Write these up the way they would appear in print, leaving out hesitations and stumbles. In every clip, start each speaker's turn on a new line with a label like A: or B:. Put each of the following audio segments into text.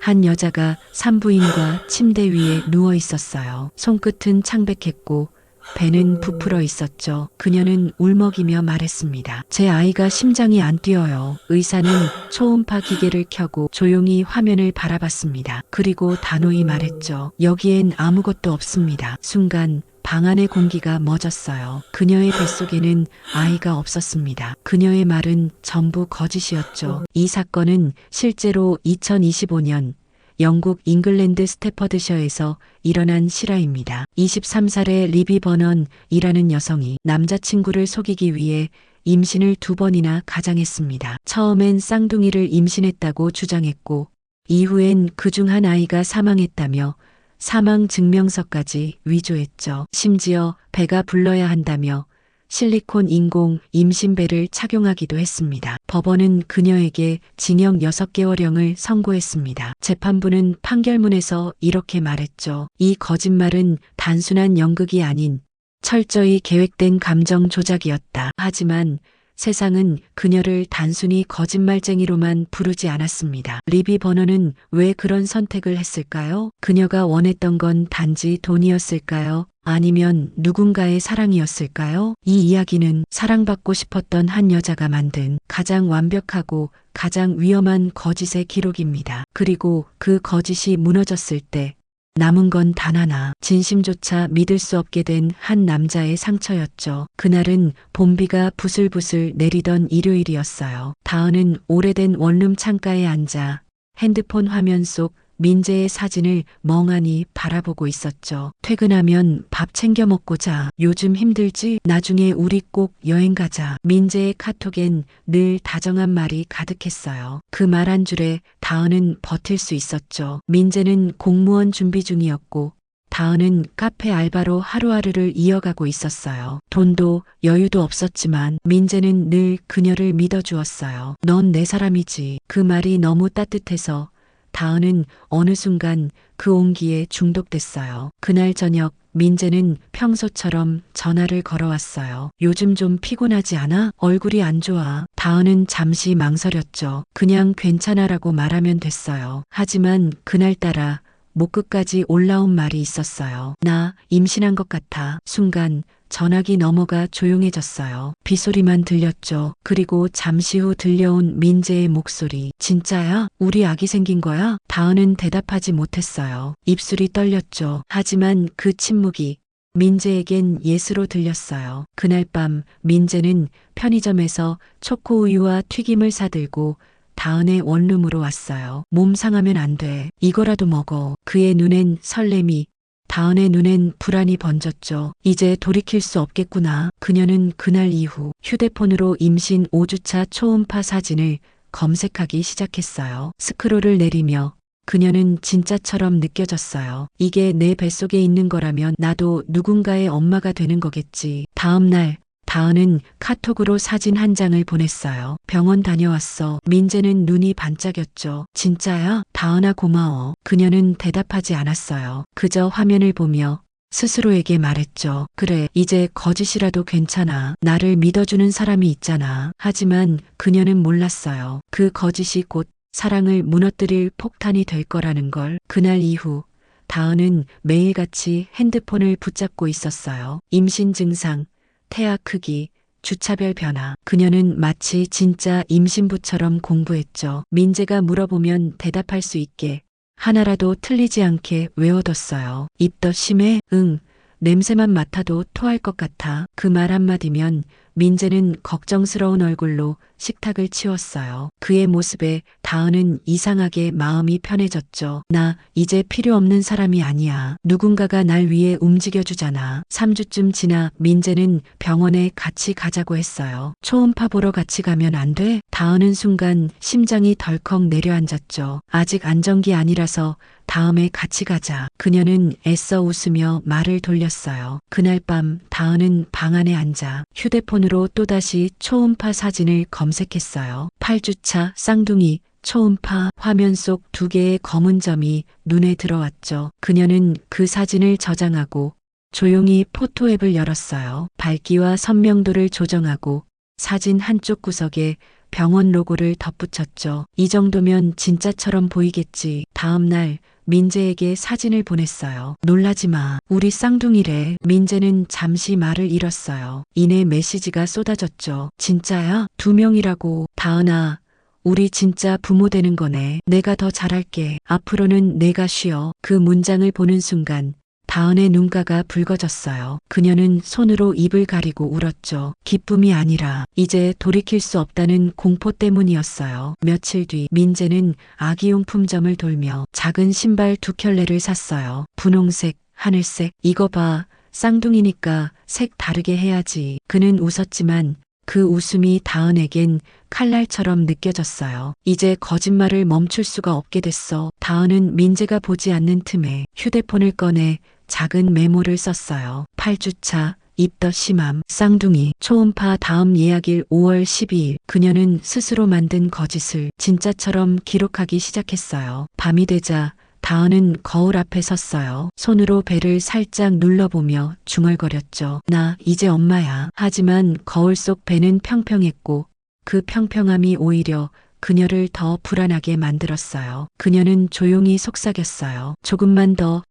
A: 한 여자가 산부인과 침대 위에 누워 있었어요. 손끝은 창백했고 배는 부풀어 있었죠. 그녀는 울먹이며 말했습니다. 제 아이가 심장이 안 뛰어요. 의사는 초음파 기계를 켜고 조용히 화면을 바라봤습니다. 그리고 단호히 말했죠. 여기엔 아무것도 없습니다. 순간 방 안의 공기가 멎었어요. 그녀의 뱃속에는 아이가 없었습니다. 그녀의 말은 전부 거짓이었죠. 이 사건은 실제로 2025년 영국 잉글랜드 스태퍼드셔에서 일어난 실화입니다. 23살의 리비 버넌이라는 여성이 남자친구를 속이기 위해 임신을 2번이나 가장했습니다. 처음엔 쌍둥이를 임신했다고 주장했고 이후엔 그중 한 아이가 사망했다며 사망 증명서까지 위조했죠. 심지어 배가 불러야 한다며 실리콘 인공 임신배를 착용하기도 했습니다. 법원은 그녀에게 징역 6개월형을 선고했습니다. 재판부는 판결문에서 이렇게 말했죠. 이 거짓말은 단순한 연극이 아닌 철저히 계획된 감정 조작이었다. 하지만 세상은 그녀를 단순히 거짓말쟁이로만 부르지 않았습니다. 리비 버너는 왜 그런 선택을 했을까요? 그녀가 원했던 건 단지 돈이었을까요? 아니면 누군가의 사랑이었을까요? 이 이야기는 사랑받고 싶었던 한 여자가 만든 가장 완벽하고 가장 위험한 거짓의 기록입니다. 그리고 그 거짓이 무너졌을 때 남은 건 단 하나, 진심조차 믿을 수 없게 된 한 남자의 상처였죠. 그날은 봄비가 부슬부슬 내리던 일요일이었어요. 다은은 오래된 원룸 창가에 앉아 핸드폰 화면 속 민재의 사진을 멍하니 바라보고 있었죠. 퇴근하면 밥 챙겨 먹고 자. 요즘 힘들지? 나중에 우리 꼭 여행 가자. 민재의 카톡엔 늘 다정한 말이 가득했어요. 그 말 한 줄에 다은은 버틸 수 있었죠. 민재는 공무원 준비 중이었고 다은은 카페 알바로 하루하루를 이어가고 있었어요. 돈도 여유도 없었지만 민재는 늘 그녀를 믿어주었어요. 넌 내 사람이지. 그 말이 너무 따뜻해서 다은은 어느 순간 그 온기에 중독됐어요. 그날 저녁 민재는 평소처럼 전화를 걸어왔어요. 요즘 좀 피곤하지 않아? 얼굴이 안 좋아. 다은은 잠시 망설였죠. 그냥 괜찮아라고 말하면 됐어요. 하지만 그날따라 목 끝까지 올라온 말이 있었어요. 나 임신한 것 같아. 순간 전화기 너머가 조용해졌어요. 빗소리만 들렸죠. 그리고 잠시 후 들려온 민재의 목소리. 진짜야? 우리 아기 생긴 거야? 다은은 대답하지 못했어요. 입술이 떨렸죠. 하지만 그 침묵이 민재에겐 예스로 들렸어요. 그날 밤 민재는 편의점에서 초코우유와 튀김을 사들고 다은의 원룸으로 왔어요. 몸 상하면 안 돼. 이거라도 먹어. 그의 눈엔 설렘이, 다은의 눈엔 불안이 번졌죠. 이제 돌이킬 수 없겠구나. 그녀는 그날 이후 휴대폰으로 임신 5주차 초음파 사진을 검색하기 시작했어요. 스크롤을 내리며 그녀는 진짜처럼 느껴졌어요. 이게 내 뱃속에 있는 거라면 나도 누군가의 엄마가 되는 거겠지. 다음 날 다은은 카톡으로 사진 한 장을 보냈어요. 병원 다녀왔어. 민재는 눈이 반짝였죠. 진짜야? 다은아 고마워. 그녀는 대답하지 않았어요. 그저 화면을 보며 스스로에게 말했죠. 그래, 이제 거짓이라도 괜찮아. 나를 믿어주는 사람이 있잖아. 하지만 그녀는 몰랐어요. 그 거짓이 곧 사랑을 무너뜨릴 폭탄이 될 거라는 걸. 그날 이후 다은은 매일같이 핸드폰을 붙잡고 있었어요. 임신 증상, 태아 크기, 주차별 변화. 그녀는 마치 진짜 임신부처럼 공부했죠. 민재가 물어보면 대답할 수 있게 하나라도 틀리지 않게 외워뒀어요. 입 더 심해? 응. 냄새만 맡아도 토할 것 같아. 그 말 한마디면 민재는 걱정스러운 얼굴로 식탁을 치웠어요. 그의 모습에 다은은 이상하게 마음이 편해졌죠. 나 이제 필요 없는 사람이 아니야. 누군가가 날 위해 움직여주잖아. 3주쯤 지나 민재는 병원에 같이 가자고 했어요. 초음파 보러 같이 가면 안 돼? 다은은 순간 심장이 덜컥 내려앉았죠. 아직 안정기 아니라서 다음에 같이 가자. 그녀는 애써 웃으며 말을 돌렸어요. 그날 밤 다은은 방 안에 앉아 휴대폰으로 또다시 초음파 사진을 검색했어요. 8주차 쌍둥이 초음파. 화면 속 2개의 검은 점이 눈에 들어왔죠. 그녀는 그 사진을 저장하고 조용히 포토앱을 열었어요. 밝기와 선명도를 조정하고 사진 한쪽 구석에 병원 로고를 덧붙였죠. 이 정도면 진짜처럼 보이겠지. 다음 날 민재에게 사진을 보냈어요. 놀라지 마. 우리 쌍둥이래. 민재는 잠시 말을 잃었어요. 이내 메시지가 쏟아졌죠. 진짜야? 2명이라고. 다은아, 우리 진짜 부모 되는 거네. 내가 더 잘할게. 앞으로는 내가 쉬어. 그 문장을 보는 순간 다은의 눈가가 붉어졌어요. 그녀는 손으로 입을 가리고 울었죠. 기쁨이 아니라 이제 돌이킬 수 없다는 공포 때문이었어요. 며칠 뒤 민재는 아기용품점을 돌며 작은 신발 2켤레를 샀어요. 분홍색, 하늘색. 이거 봐. 쌍둥이니까 색 다르게 해야지. 그는 웃었지만 그 웃음이 다은에겐 칼날처럼 느껴졌어요. 이제 거짓말을 멈출 수가 없게 됐어. 다은은 민재가 보지 않는 틈에 휴대폰을 꺼내 작은 메모를 썼어요. 8주차, 입덧 심함, 쌍둥이, 초음파 다음 예약일 5월 12일. 그녀는 스스로 만든 거짓을 진짜처럼 기록하기 시작했어요. 밤이 되자 다은은 거울 앞에 섰어요. 손으로 배를 살짝 눌러보며 중얼거렸죠. 나 이제 엄마야. 하지만 거울 속 배는 평평했고 그 평평함이 오히려 그녀를 더 불안하게 만들었어요. 그녀는 조용히 속삭였어요.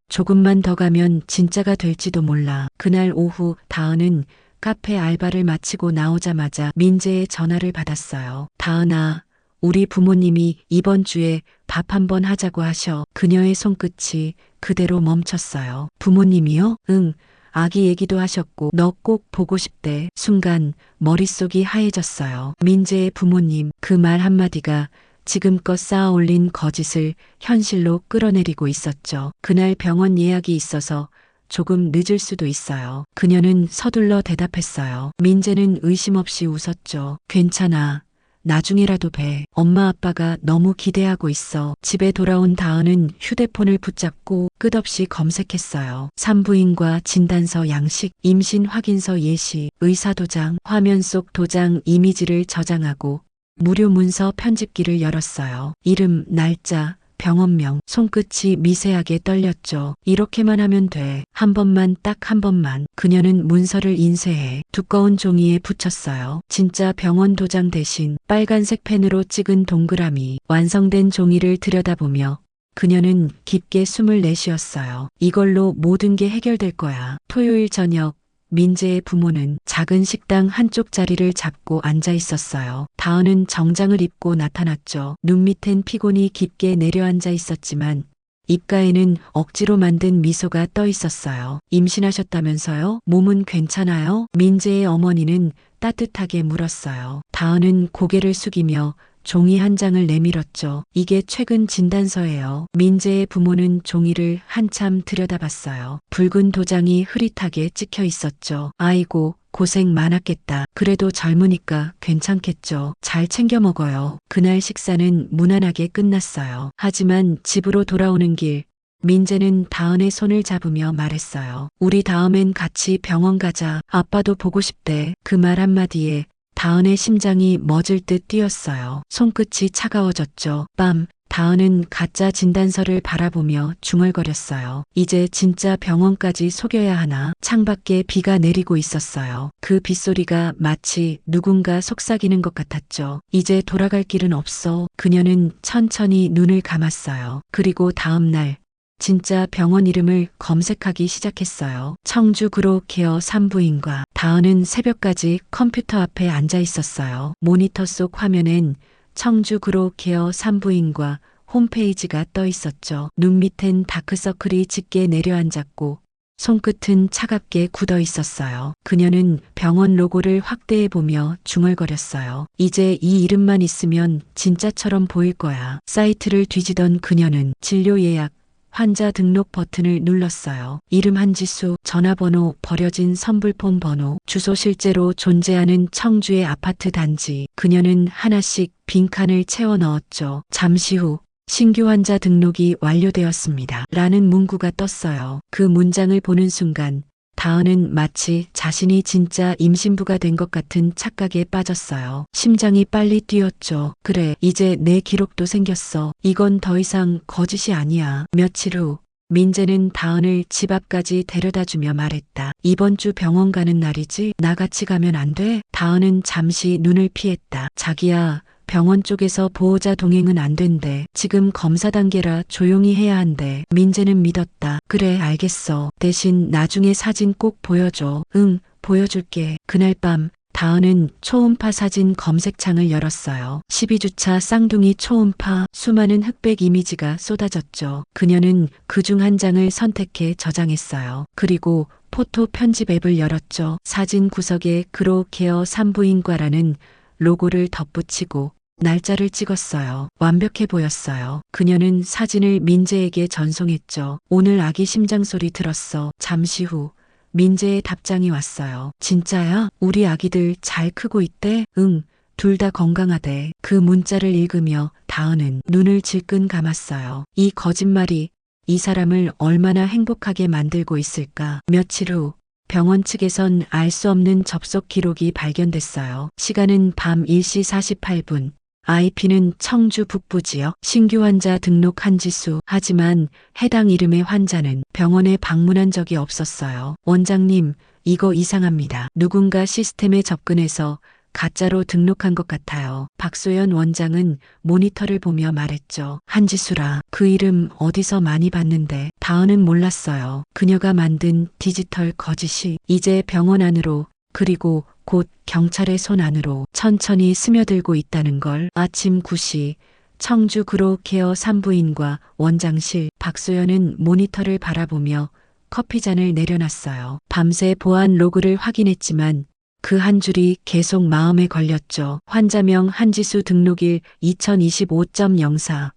A: 조금만 더 가면 진짜가 될지도 몰라. 그날 오후 다은은 카페 알바를 마치고 나오자마자 민재의 전화를 받았어요. 다은아, 우리 부모님이 이번 주에 밥 한번 하자고 하셔. 그녀의 손끝이 그대로 멈췄어요. 부모님이요? 응. 아기 얘기도 하셨고 너 꼭 보고 싶대. 순간 머릿속이 하얘졌어요. 민재의 부모님. 그 말 한마디가 지금껏 쌓아 올린 거짓을 현실로 끌어내리고 있었죠. 그날 병원 예약이 있어서 조금 늦을 수도 있어요. 그녀는 서둘러 대답했어요. 민재는 의심 없이 웃었죠. 괜찮아. 나중에라도 배. 엄마 아빠가 너무 기대하고 있어. 집에 돌아온 다은은 휴대폰을 붙잡고 끝없이 검색했어요. 산부인과 진단서 양식, 임신 확인서 예시, 의사도장, 화면 속 도장 이미지를 저장하고 무료 문서 편집기를 열었어요. 이름, 날짜, 병원명, 손끝이 미세하게 떨렸죠. 이렇게만 하면 돼. 한 번만, 딱 한 번만. 그녀는 문서를 인쇄해 두꺼운 종이에 붙였어요. 진짜 병원 도장 대신 빨간색 펜으로 찍은 동그라미. 완성된 종이를 들여다보며 그녀는 깊게 숨을 내쉬었어요. 이걸로 모든 게 해결될 거야. 토요일 저녁 민재의 부모는 작은 식당 한쪽 자리를 잡고 앉아 있었어요. 다은은 정장을 입고 나타났죠. 눈 밑엔 피곤이 깊게 내려앉아 있었지만 입가에는 억지로 만든 미소가 떠 있었어요. 임신하셨다면서요? 몸은 괜찮아요? 민재의 어머니는 따뜻하게 물었어요. 다은은 고개를 숙이며 종이 한 장을 내밀었죠. 이게 최근 진단서예요. 민재의 부모는 종이를 한참 들여다봤어요. 붉은 도장이 흐릿하게 찍혀 있었죠. 아이고, 고생 많았겠다. 그래도 젊으니까 괜찮겠죠. 잘 챙겨 먹어요. 그날 식사는 무난하게 끝났어요. 하지만 집으로 돌아오는 길, 민재는 다은의 손을 잡으며 말했어요. 우리 다음엔 같이 병원 가자. 아빠도 보고 싶대. 그 말 한마디에 다은의 심장이 멎을 듯 뛰었어요. 손끝이 차가워졌죠. 밤, 다은은 가짜 진단서를 바라보며 중얼거렸어요. 이제 진짜 병원까지 속여야 하나? 창밖에 비가 내리고 있었어요. 그 빗소리가 마치 누군가 속삭이는 것 같았죠. 이제 돌아갈 길은 없어. 그녀는 천천히 눈을 감았어요. 그리고 다음 날 진짜 병원 이름을 검색하기 시작했어요. 청주 그로우케어 산부인과. 다은은 새벽까지 컴퓨터 앞에 앉아 있었어요. 모니터 속 화면엔 청주 그로우케어 산부인과 홈페이지가 떠 있었죠. 눈 밑엔 다크서클이 짙게 내려앉았고 손끝은 차갑게 굳어 있었어요. 그녀는 병원 로고를 확대해 보며 중얼거렸어요. 이제 이 이름만 있으면 진짜처럼 보일 거야. 사이트를 뒤지던 그녀는 진료 예약, 환자 등록 버튼을 눌렀어요. 이름 한지수, 전화번호, 버려진 선불폰 번호, 주소 실제로 존재하는 청주의 아파트 단지. 그녀는 하나씩 빈칸을 채워 넣었죠. 잠시 후 신규 환자 등록이 완료되었습니다. 라는 문구가 떴어요. 그 문장을 보는 순간 다은은 마치 자신이 진짜 임신부가 된 것 같은 착각에 빠졌어요. 심장이 빨리 뛰었죠. 그래, 이제 내 기록도 생겼어. 이건 더 이상 거짓이 아니야. 며칠 후 민재는 다은을 집 앞까지 데려다주며 말했다. 이번 주 병원 가는 날이지? 나같이 가면 안 돼? 다은은 잠시 눈을 피했다. 자기야, 병원 쪽에서 보호자 동행은 안 된대. 지금 검사 단계라 조용히 해야 한대. 민재는 믿었다. 그래, 알겠어. 대신 나중에 사진 꼭 보여줘. 응, 보여줄게. 그날 밤 다은은 초음파 사진 검색창을 열었어요. 12주차 쌍둥이 초음파, 수많은 흑백 이미지가 쏟아졌죠. 그녀는 그중 한 장을 선택해 저장했어요. 그리고 포토 편집 앱을 열었죠. 사진 구석에 그로케어 산부인과라는 로고를 덧붙이고 날짜를 찍었어요. 완벽해 보였어요. 그녀는 사진을 민재에게 전송했죠. 오늘 아기 심장 소리 들었어. 잠시 후 민재의 답장이 왔어요. 진짜야? 우리 아기들 잘 크고 있대? 응, 둘 다 건강하대. 그 문자를 읽으며 다은은 눈을 질끈 감았어요. 이 거짓말이 이 사람을 얼마나 행복하게 만들고 있을까. 며칠 후 병원 측에선 알 수 없는 접속 기록이 발견됐어요. 시간은 밤 1시 48분. IP는 청주 북부 지역, 신규 환자 등록 한지수. 하지만 해당 이름의 환자는 병원에 방문한 적이 없었어요. 원장님, 이거 이상합니다. 누군가 시스템에 접근해서 가짜로 등록한 것 같아요. 박소연 원장은 모니터를 보며 말했죠. 한지수라. 그 이름 어디서 많이 봤는데. 다은은 몰랐어요. 그녀가 만든 디지털 거짓이 이제 병원 안으로, 그리고 곧 경찰의 손 안으로 천천히 스며들고 있다는 걸. 아침 9시 청주 그로케어 산부인과 원장실. 박소연은 모니터를 바라보며 커피잔을 내려놨어요. 밤새 보안 로그를 확인했지만 그 한 줄이 계속 마음에 걸렸죠. 환자명 한지수 등록일 2025.04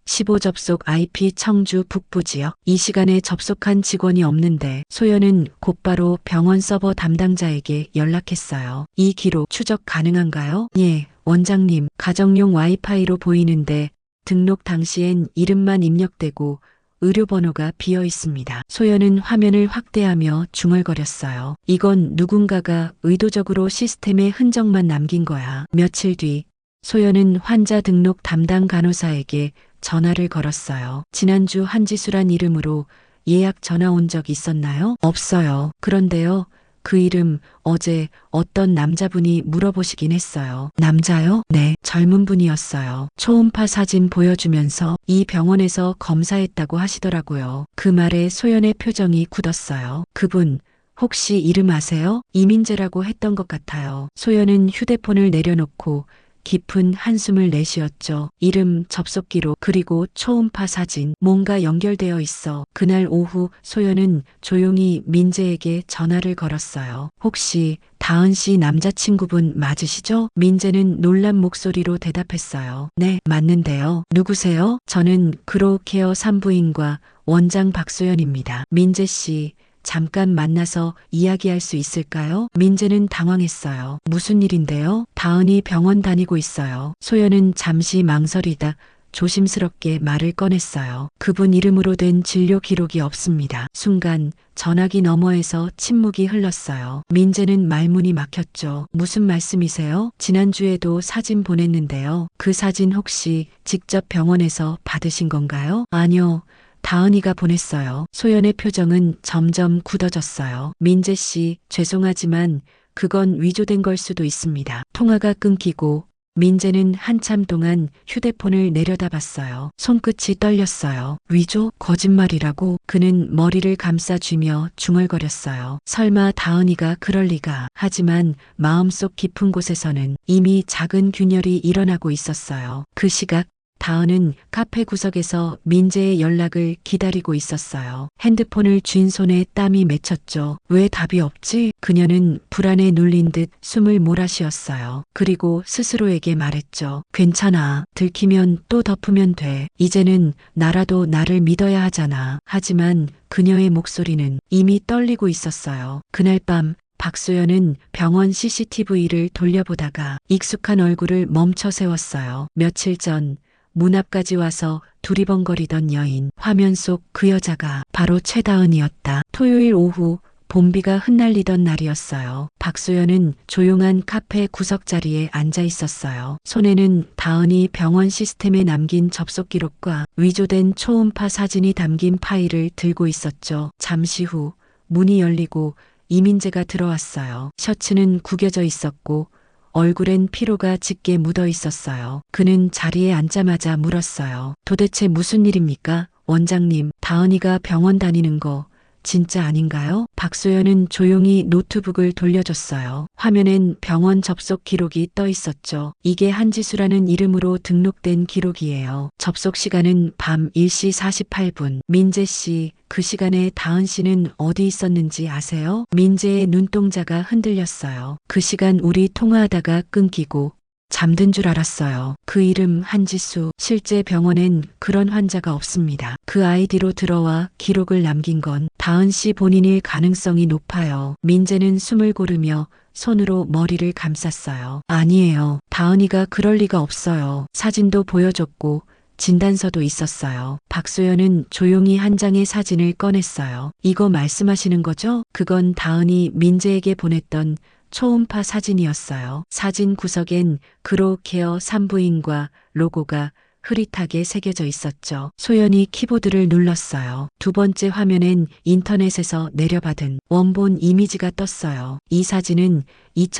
A: 15 접속 IP 청주 북부 지역. 이 시간에 접속한 직원이 없는데 소연은 곧바로 병원 서버 담당자에게 연락했어요. 이 기록 추적 가능한가요? 예, 원장님. 가정용 와이파이로 보이는데 등록 당시엔 이름만 입력되고 의료번호가 비어 있습니다. 소연은 화면을 확대하며 중얼거렸어요. 이건 누군가가 의도적으로 시스템에 흔적만 남긴 거야. 며칠 뒤 소연은 환자 등록 담당 간호사에게 전화를 걸었어요. 지난주 한지수란 이름으로 예약 전화 온 적 있었나요? 없어요. 그런데요, 그 이름 어제 어떤 남자분이 물어보시긴 했어요. 남자요? 네, 젊은 분이었어요. 초음파 사진 보여주면서 이 병원에서 검사했다고 하시더라고요. 그 말에 소연의 표정이 굳었어요. 그분 혹시 이름 아세요? 이민재라고 했던 것 같아요. 소연은 휴대폰을 내려놓고 깊은 한숨을 내쉬었죠. 이름, 접속 기록, 그리고 초음파 사진. 뭔가 연결되어 있어. 그날 오후 소연은 조용히 민재에게 전화를 걸었어요. 혹시 다은 씨 남자친구분 맞으시죠? 민재는 놀란 목소리로 대답했어요. 네, 맞는데요. 누구세요? 저는 그로케어 산부인과 원장 박소연입니다. 민재 씨, 잠깐 만나서 이야기할 수 있을까요? 민재는 당황했어요. 무슨 일인데요? 다은이 병원 다니고 있어요. 소연은 잠시 망설이다 조심스럽게 말을 꺼냈어요. 그분 이름으로 된 진료 기록이 없습니다. 순간 전화기 너머에서 침묵이 흘렀어요. 민재는 말문이 막혔죠. 무슨 말씀이세요? 지난주에도 사진 보냈는데요. 그 사진 혹시 직접 병원에서 받으신 건가요? 아니요. 다은이가 보냈어요. 소연의 표정은 점점 굳어졌어요. 민재 씨, 죄송하지만 그건 위조된 걸 수도 있습니다. 통화가 끊기고 민재는 한참 동안 휴대폰을 내려다봤어요. 손끝이 떨렸어요. 위조? 거짓말이라고? 그는 머리를 감싸쥐며 중얼거렸어요. 설마 다은이가 그럴 리가. 하지만 마음속 깊은 곳에서는 이미 작은 균열이 일어나고 있었어요. 그 시각 다은은 카페 구석에서 민재의 연락을 기다리고 있었어요. 핸드폰을 쥔 손에 땀이 맺혔죠. 왜 답이 없지? 그녀는 불안에 눌린 듯 숨을 몰아쉬었어요. 그리고 스스로에게 말했죠. 괜찮아. 들키면 또 덮으면 돼. 이제는 나라도 나를 믿어야 하잖아. 하지만 그녀의 목소리는 이미 떨리고 있었어요. 그날 밤 박소연은 병원 CCTV를 돌려보다가 익숙한 얼굴을 멈춰 세웠어요. 며칠 전 문 앞까지 와서 두리번거리던 여인. 화면 속 그 여자가 바로 최다은이었다. 토요일 오후 봄비가 흩날리던 날이었어요. 박소연은 조용한 카페 구석자리에 앉아 있었어요. 손에는 다은이 병원 시스템에 남긴 접속 기록과 위조된 초음파 사진이 담긴 파일을 들고 있었죠. 잠시 후 문이 열리고 이민재가 들어왔어요. 셔츠는 구겨져 있었고 얼굴엔 피로가 짙게 묻어 있었어요. 그는 자리에 앉자마자 물었어요. 도대체 무슨 일입니까? 원장님, 다은이가 병원 다니는 거 진짜 아닌가요? 박소연은 조용히 노트북을 돌려줬어요. 화면엔 병원 접속 기록이 떠 있었죠. 이게 한지수라는 이름으로 등록된 기록이에요. 접속 시간은 밤 1시 48분. 민재 씨, 그 시간에 다은 씨는 어디 있었는지 아세요? 민재의 눈동자가 흔들렸어요. 그 시간 우리 통화하다가 끊기고 잠든 줄 알았어요. 그 이름 한지수. 실제 병원엔 그런 환자가 없습니다. 그 아이디로 들어와 기록을 남긴 건 다은 씨 본인일 가능성이 높아요. 민재는 숨을 고르며 손으로 머리를 감쌌어요. 아니에요. 다은이가 그럴 리가 없어요. 사진도 보여줬고 진단서도 있었어요. 박소연은 조용히 한 장의 사진을 꺼냈어요. 이거 말씀하시는 거죠? 그건 다은이 민재에게 보냈던 초음파 사진이었어요. 사진 구석엔 그로케어 산부인과 로고가 흐릿하게 새겨져 있었죠. 소연이 키보드를 눌렀어요. 두 번째 화면엔 인터넷에서 내려받은 원본 이미지가 떴어요. 이 사진은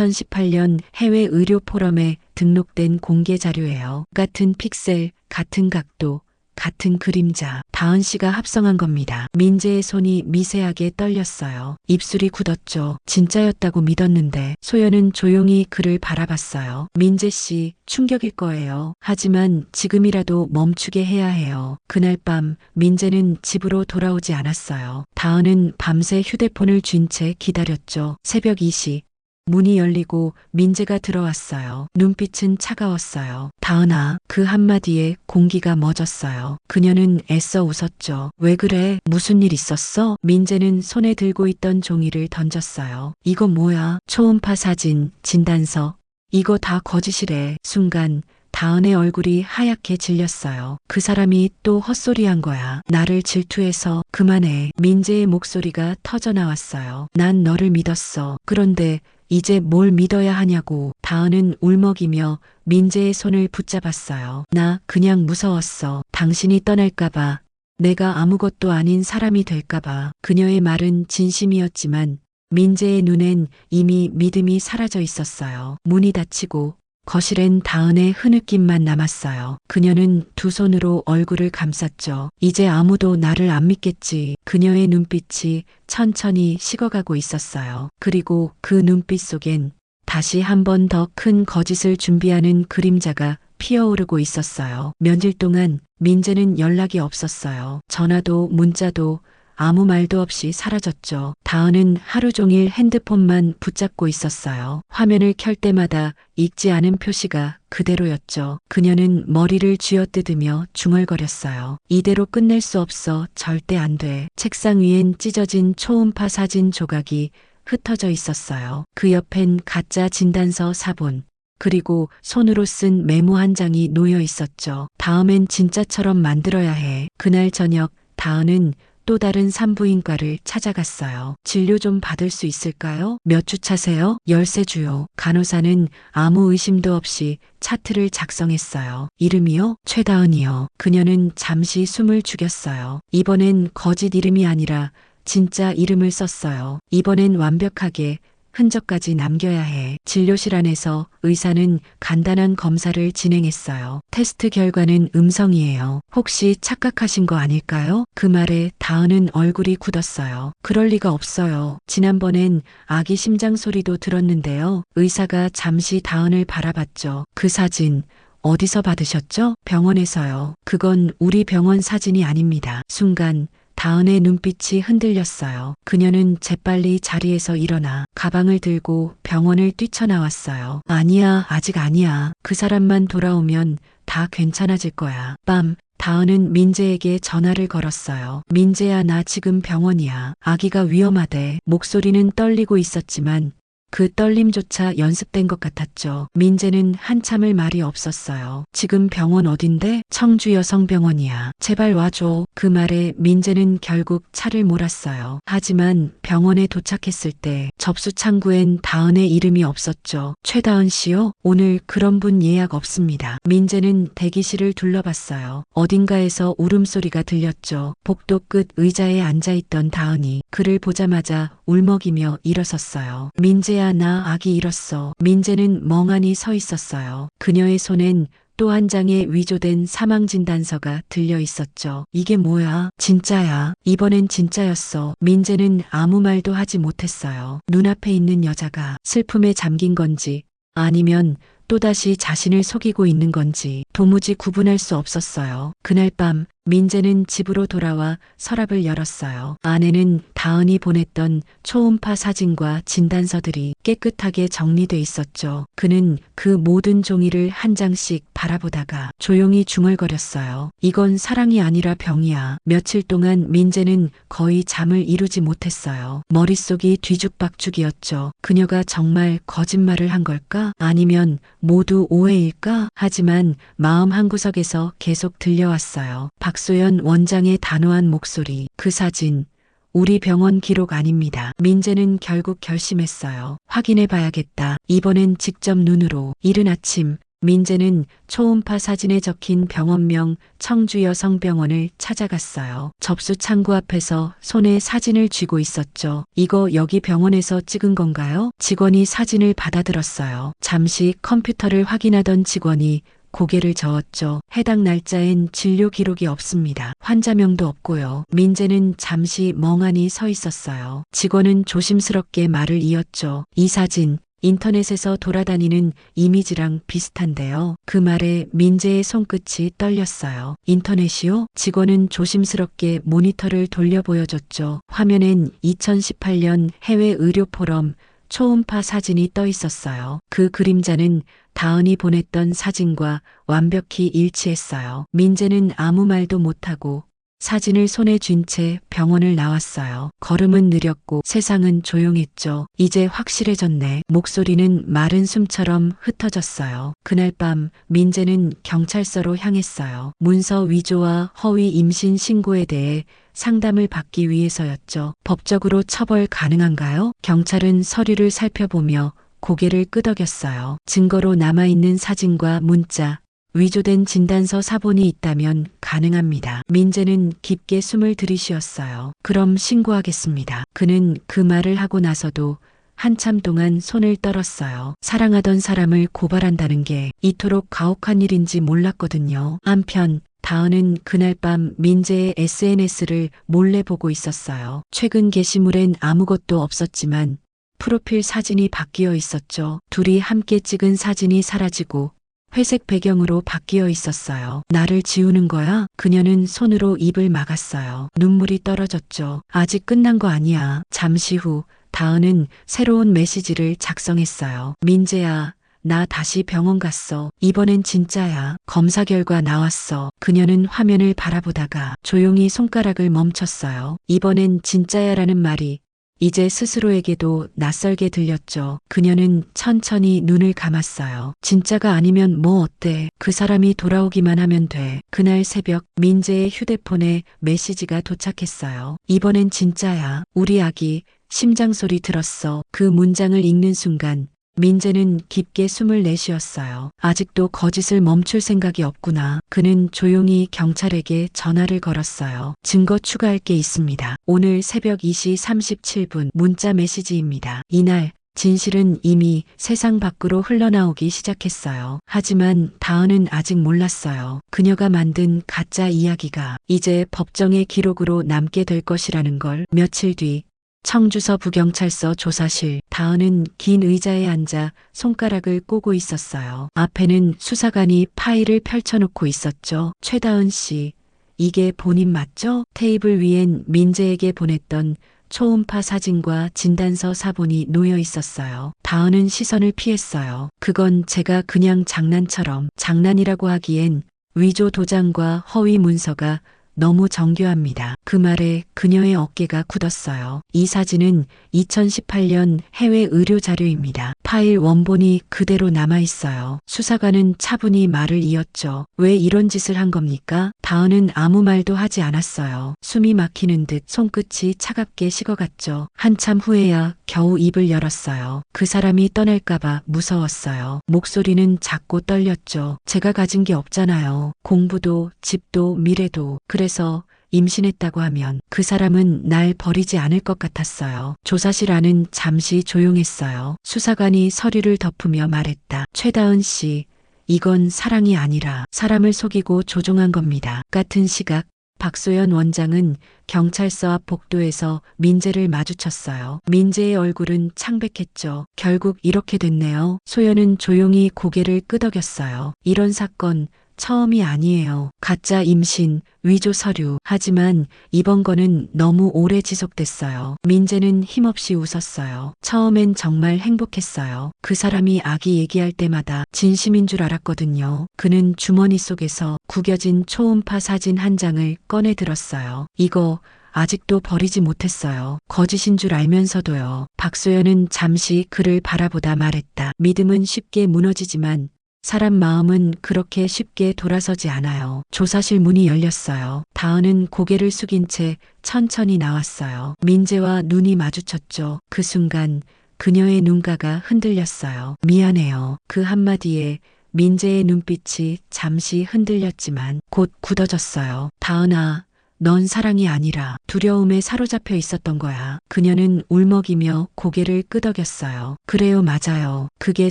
A: 2018년 해외 의료 포럼에 등록된 공개 자료예요. 같은 픽셀, 같은 각도, 같은 그림자, 다은 씨가 합성한 겁니다. 민재의 손이 미세하게 떨렸어요. 입술이 굳었죠. 진짜였다고 믿었는데. 소연은 조용히 그를 바라봤어요. 민재 씨, 충격일 거예요. 하지만 지금이라도 멈추게 해야 해요. 그날 밤 민재는 집으로 돌아오지 않았어요. 다은은 밤새 휴대폰을 쥔 채 기다렸죠. 새벽 2시. 문이 열리고 민재가 들어왔어요. 눈빛은 차가웠어요. 다은아, 그 한마디에 공기가 멎었어요. 그녀는 애써 웃었죠. 왜 그래? 무슨 일 있었어? 민재는 손에 들고 있던 종이를 던졌어요. 이거 뭐야? 초음파 사진, 진단서. 이거 다 거짓이래. 순간 다은의 얼굴이 하얗게 질렸어요. 그 사람이 또 헛소리한 거야. 나를 질투해서 그만해. 민재의 목소리가 터져나왔어요. 난 너를 믿었어. 그런데 이제 뭘 믿어야 하냐고. 다은은 울먹이며 민재의 손을 붙잡았어요. 나 그냥 무서웠어. 당신이 떠날까봐. 내가 아무것도 아닌 사람이 될까봐. 그녀의 말은 진심이었지만 민재의 눈엔 이미 믿음이 사라져 있었어요. 문이 닫히고 거실엔 다은의 흐느낌만 남았어요. 그녀는 두 손으로 얼굴을 감쌌죠. 이제 아무도 나를 안 믿겠지. 그녀의 눈빛이 천천히 식어가고 있었어요. 그리고 그 눈빛 속엔 다시 한 번 더 큰 거짓을 준비하는 그림자가 피어오르고 있었어요. 며칠 동안 민재는 연락이 없었어요. 전화도 문자도 아무 말도 없이 사라졌죠. 다은은 하루 종일 핸드폰만 붙잡고 있었어요. 화면을 켤 때마다 읽지 않은 표시가 그대로였죠. 그녀는 머리를 쥐어뜯으며 중얼거렸어요. 이대로 끝낼 수 없어. 절대 안 돼. 책상 위엔 찢어진 초음파 사진 조각이 흩어져 있었어요. 그 옆엔 가짜 진단서 사본, 그리고 손으로 쓴 메모 한 장이 놓여 있었죠. 다음엔 진짜처럼 만들어야 해. 그날 저녁 다은은 또 다른 산부인과를 찾아갔어요. 진료 좀 받을 수 있을까요? 몇 주 차세요? 열세 주요. 간호사는 아무 의심도 없이 차트를 작성했어요. 이름이요? 최다은이요. 그녀는 잠시 숨을 죽였어요. 이번엔 거짓 이름이 아니라 진짜 이름을 썼어요. 이번엔 완벽하게 흔적까지 남겨야 해. 진료실 안에서 의사는 간단한 검사를 진행했어요. 테스트 결과는 음성이에요. 혹시 착각하신 거 아닐까요? 그 말에 다은은 얼굴이 굳었어요. 그럴 리가 없어요. 지난번엔 아기 심장 소리도 들었는데요. 의사가 잠시 다은을 바라봤죠. 그 사진 어디서 받으셨죠? 병원에서요. 그건 우리 병원 사진이 아닙니다. 순간 다은의 눈빛이 흔들렸어요. 그녀는 재빨리 자리에서 일어나 가방을 들고 병원을 뛰쳐나왔어요. 아니야, 아직 아니야. 그 사람만 돌아오면 다 괜찮아질 거야. 밤, 다은은 민재에게 전화를 걸었어요. 민재야, 나 지금 병원이야. 아기가 위험하대. 목소리는 떨리고 있었지만 그 떨림조차 연습된 것 같았죠. 민재는 한참을 말이 없었어요. 지금 병원 어딘데? 청주 여성병원이야. 제발 와줘. 그 말에 민재는 결국 차를 몰았어요. 하지만 병원에 도착했을 때 접수 창구엔 다은의 이름이 없었죠. 최다은 씨요? 오늘 그런 분 예약 없습니다. 민재는 대기실을 둘러봤어요. 어딘가에서 울음소리가 들렸죠. 복도 끝 의자에 앉아있던 다은이 그를 보자마자 울먹이며 일어섰어요. 민재야, 나 아기 잃었어. 민재는 멍하니 서 있었어요. 그녀의 손엔 또 한 장의 위조된 사망진단서가 들려 있었죠. 이게 뭐야? 진짜야. 이번엔 진짜였어. 민재는 아무 말도 하지 못했어요. 눈앞에 있는 여자가 슬픔에 잠긴 건지 아니면 또다시 자신을 속이고 있는 건지 도무지 구분할 수 없었어요. 그날 밤 민재는 집으로 돌아와 서랍을 열었어요. 안에는 다은이 보냈던 초음파 사진과 진단서들이 깨끗하게 정리돼 있었죠. 그는 그 모든 종이를 한 장씩 바라보다가 조용히 중얼거렸어요. 이건 사랑이 아니라 병이야. 며칠 동안 민재는 거의 잠을 이루지 못했어요. 머릿속이 뒤죽박죽이었죠. 그녀가 정말 거짓말을 한 걸까? 아니면 모두 오해일까? 하지만 마음 한구석에서 계속 들려왔어요. 박소연 원장의 단호한 목소리. 그 사진 우리 병원 기록 아닙니다. 민재는 결국 결심했어요. 확인해 봐야겠다. 이번엔 직접 눈으로. 이른 아침 민재는 초음파 사진에 적힌 병원명 청주여성병원을 찾아갔어요. 접수 창구 앞에서 손에 사진을 쥐고 있었죠. 이거 여기 병원에서 찍은 건가요? 직원이 사진을 받아들었어요. 잠시 컴퓨터를 확인하던 직원이 고개를 저었죠. 해당 날짜엔 진료 기록이 없습니다. 환자명도 없고요. 민재는 잠시 멍하니 서 있었어요. 직원은 조심스럽게 말을 이었죠. 이 사진 인터넷에서 돌아다니는 이미지랑 비슷한데요. 그 말에 민재의 손끝이 떨렸어요. 인터넷이요? 직원은 조심스럽게 모니터를 돌려 보여줬죠. 화면엔 2018년 해외 의료 포럼 초음파 사진이 떠 있었어요. 그 그림자는 다은이 보냈던 사진과 완벽히 일치했어요. 민재는 아무 말도 못하고 사진을 손에 쥔 채 병원을 나왔어요. 걸음은 느렸고 세상은 조용했죠. 이제 확실해졌네. 목소리는 마른 숨처럼 흩어졌어요. 그날 밤 민재는 경찰서로 향했어요. 문서 위조와 허위 임신 신고에 대해 상담을 받기 위해서였죠. 법적으로 처벌 가능한가요? 경찰은 서류를 살펴보며 고개를 끄덕였어요. 증거로 남아있는 사진과 문자, 위조된 진단서 사본이 있다면 가능합니다. 민재는 깊게 숨을 들이쉬었어요. 그럼 신고하겠습니다. 그는 그 말을 하고 나서도 한참 동안 손을 떨었어요. 사랑하던 사람을 고발한다는 게 이토록 가혹한 일인지 몰랐거든요. 한편 다은은 그날 밤 민재의 SNS를 몰래 보고 있었어요. 최근 게시물엔 아무것도 없었지만 프로필 사진이 바뀌어 있었죠. 둘이 함께 찍은 사진이 사라지고 회색 배경으로 바뀌어 있었어요. 나를 지우는 거야? 그녀는 손으로 입을 막았어요. 눈물이 떨어졌죠. 아직 끝난 거 아니야. 잠시 후 다은은 새로운 메시지를 작성했어요. 민재야, 나 다시 병원 갔어. 이번엔 진짜야. 검사 결과 나왔어. 그녀는 화면을 바라보다가 조용히 손가락을 멈췄어요. 이번엔 진짜야라는 말이 이제 스스로에게도 낯설게 들렸죠. 그녀는 천천히 눈을 감았어요. 진짜가 아니면 뭐 어때? 그 사람이 돌아오기만 하면 돼. 그날 새벽 민재의 휴대폰에 메시지가 도착했어요. 이번엔 진짜야. 우리 아기 심장 소리 들었어. 그 문장을 읽는 순간 민재는 깊게 숨을 내쉬었어요. 아직도 거짓을 멈출 생각이 없구나. 그는 조용히 경찰에게 전화를 걸었어요. 증거 추가할 게 있습니다. 오늘 새벽 2시 37분 문자 메시지입니다. 이날 진실은 이미 세상 밖으로 흘러나오기 시작했어요. 하지만 다은은 아직 몰랐어요. 그녀가 만든 가짜 이야기가 이제 법정의 기록으로 남게 될 것이라는 걸. 며칠 뒤 청주서 부경찰서 조사실. 다은은 긴 의자에 앉아 손가락을 꼬고 있었어요. 앞에는 수사관이 파일을 펼쳐놓고 있었죠. 최다은 씨, 이게 본인 맞죠? 테이블 위엔 민재에게 보냈던 초음파 사진과 진단서 사본이 놓여 있었어요. 다은은 시선을 피했어요. 그건 제가 그냥 장난처럼. 장난이라고 하기엔 위조 도장과 허위 문서가 너무 정교합니다. 그 말에 그녀의 어깨가 굳었어요. 이 사진은 2018년 해외 의료 자료입니다. 파일 원본이 그대로 남아있어요. 수사관은 차분히 말을 이었죠. 왜 이런 짓을 한 겁니까? 다은은 아무 말도 하지 않았어요. 숨이 막히는 듯 손끝이 차갑게 식어갔죠. 한참 후에야 겨우 입을 열었어요. 그 사람이 떠날까봐 무서웠어요. 목소리는 작고 떨렸죠. 제가 가진 게 없잖아요. 공부도, 집도, 미래도. 그래서 임신했다고 하면 그 사람은 날 버리지 않을 것 같았어요. 조사실 안은 잠시 조용했어요. 수사관이 서류를 덮으며 말했다. 최다은 씨, 이건 사랑이 아니라 사람을 속이고 조종한 겁니다. 같은 시각 박소연 원장은 경찰서 앞 복도에서 민재를 마주쳤어요. 민재의 얼굴은 창백했죠. 결국 이렇게 됐네요. 소연은 조용히 고개를 끄덕였어요. 이런 사건 처음이 아니에요. 가짜 임신, 위조 서류. 하지만 이번 거는 너무 오래 지속됐어요. 민재는 힘없이 웃었어요. 처음엔 정말 행복했어요. 그 사람이 아기 얘기할 때마다 진심인 줄 알았거든요. 그는 주머니 속에서 구겨진 초음파 사진 한 장을 꺼내 들었어요. 이거 아직도 버리지 못했어요. 거짓인 줄 알면서도요. 박소연은 잠시 그를 바라보다 말했다. 믿음은 쉽게 무너지지만 사람 마음은 그렇게 쉽게 돌아서지 않아요. 조사실 문이 열렸어요. 다은은 고개를 숙인 채 천천히 나왔어요. 민재와 눈이 마주쳤죠. 그 순간 그녀의 눈가가 흔들렸어요. 미안해요. 그 한마디에 민재의 눈빛이 잠시 흔들렸지만 곧 굳어졌어요. 다은아, 넌 사랑이 아니라 두려움에 사로잡혀 있었던 거야. 그녀는 울먹이며 고개를 끄덕였어요. 그래요, 맞아요. 그게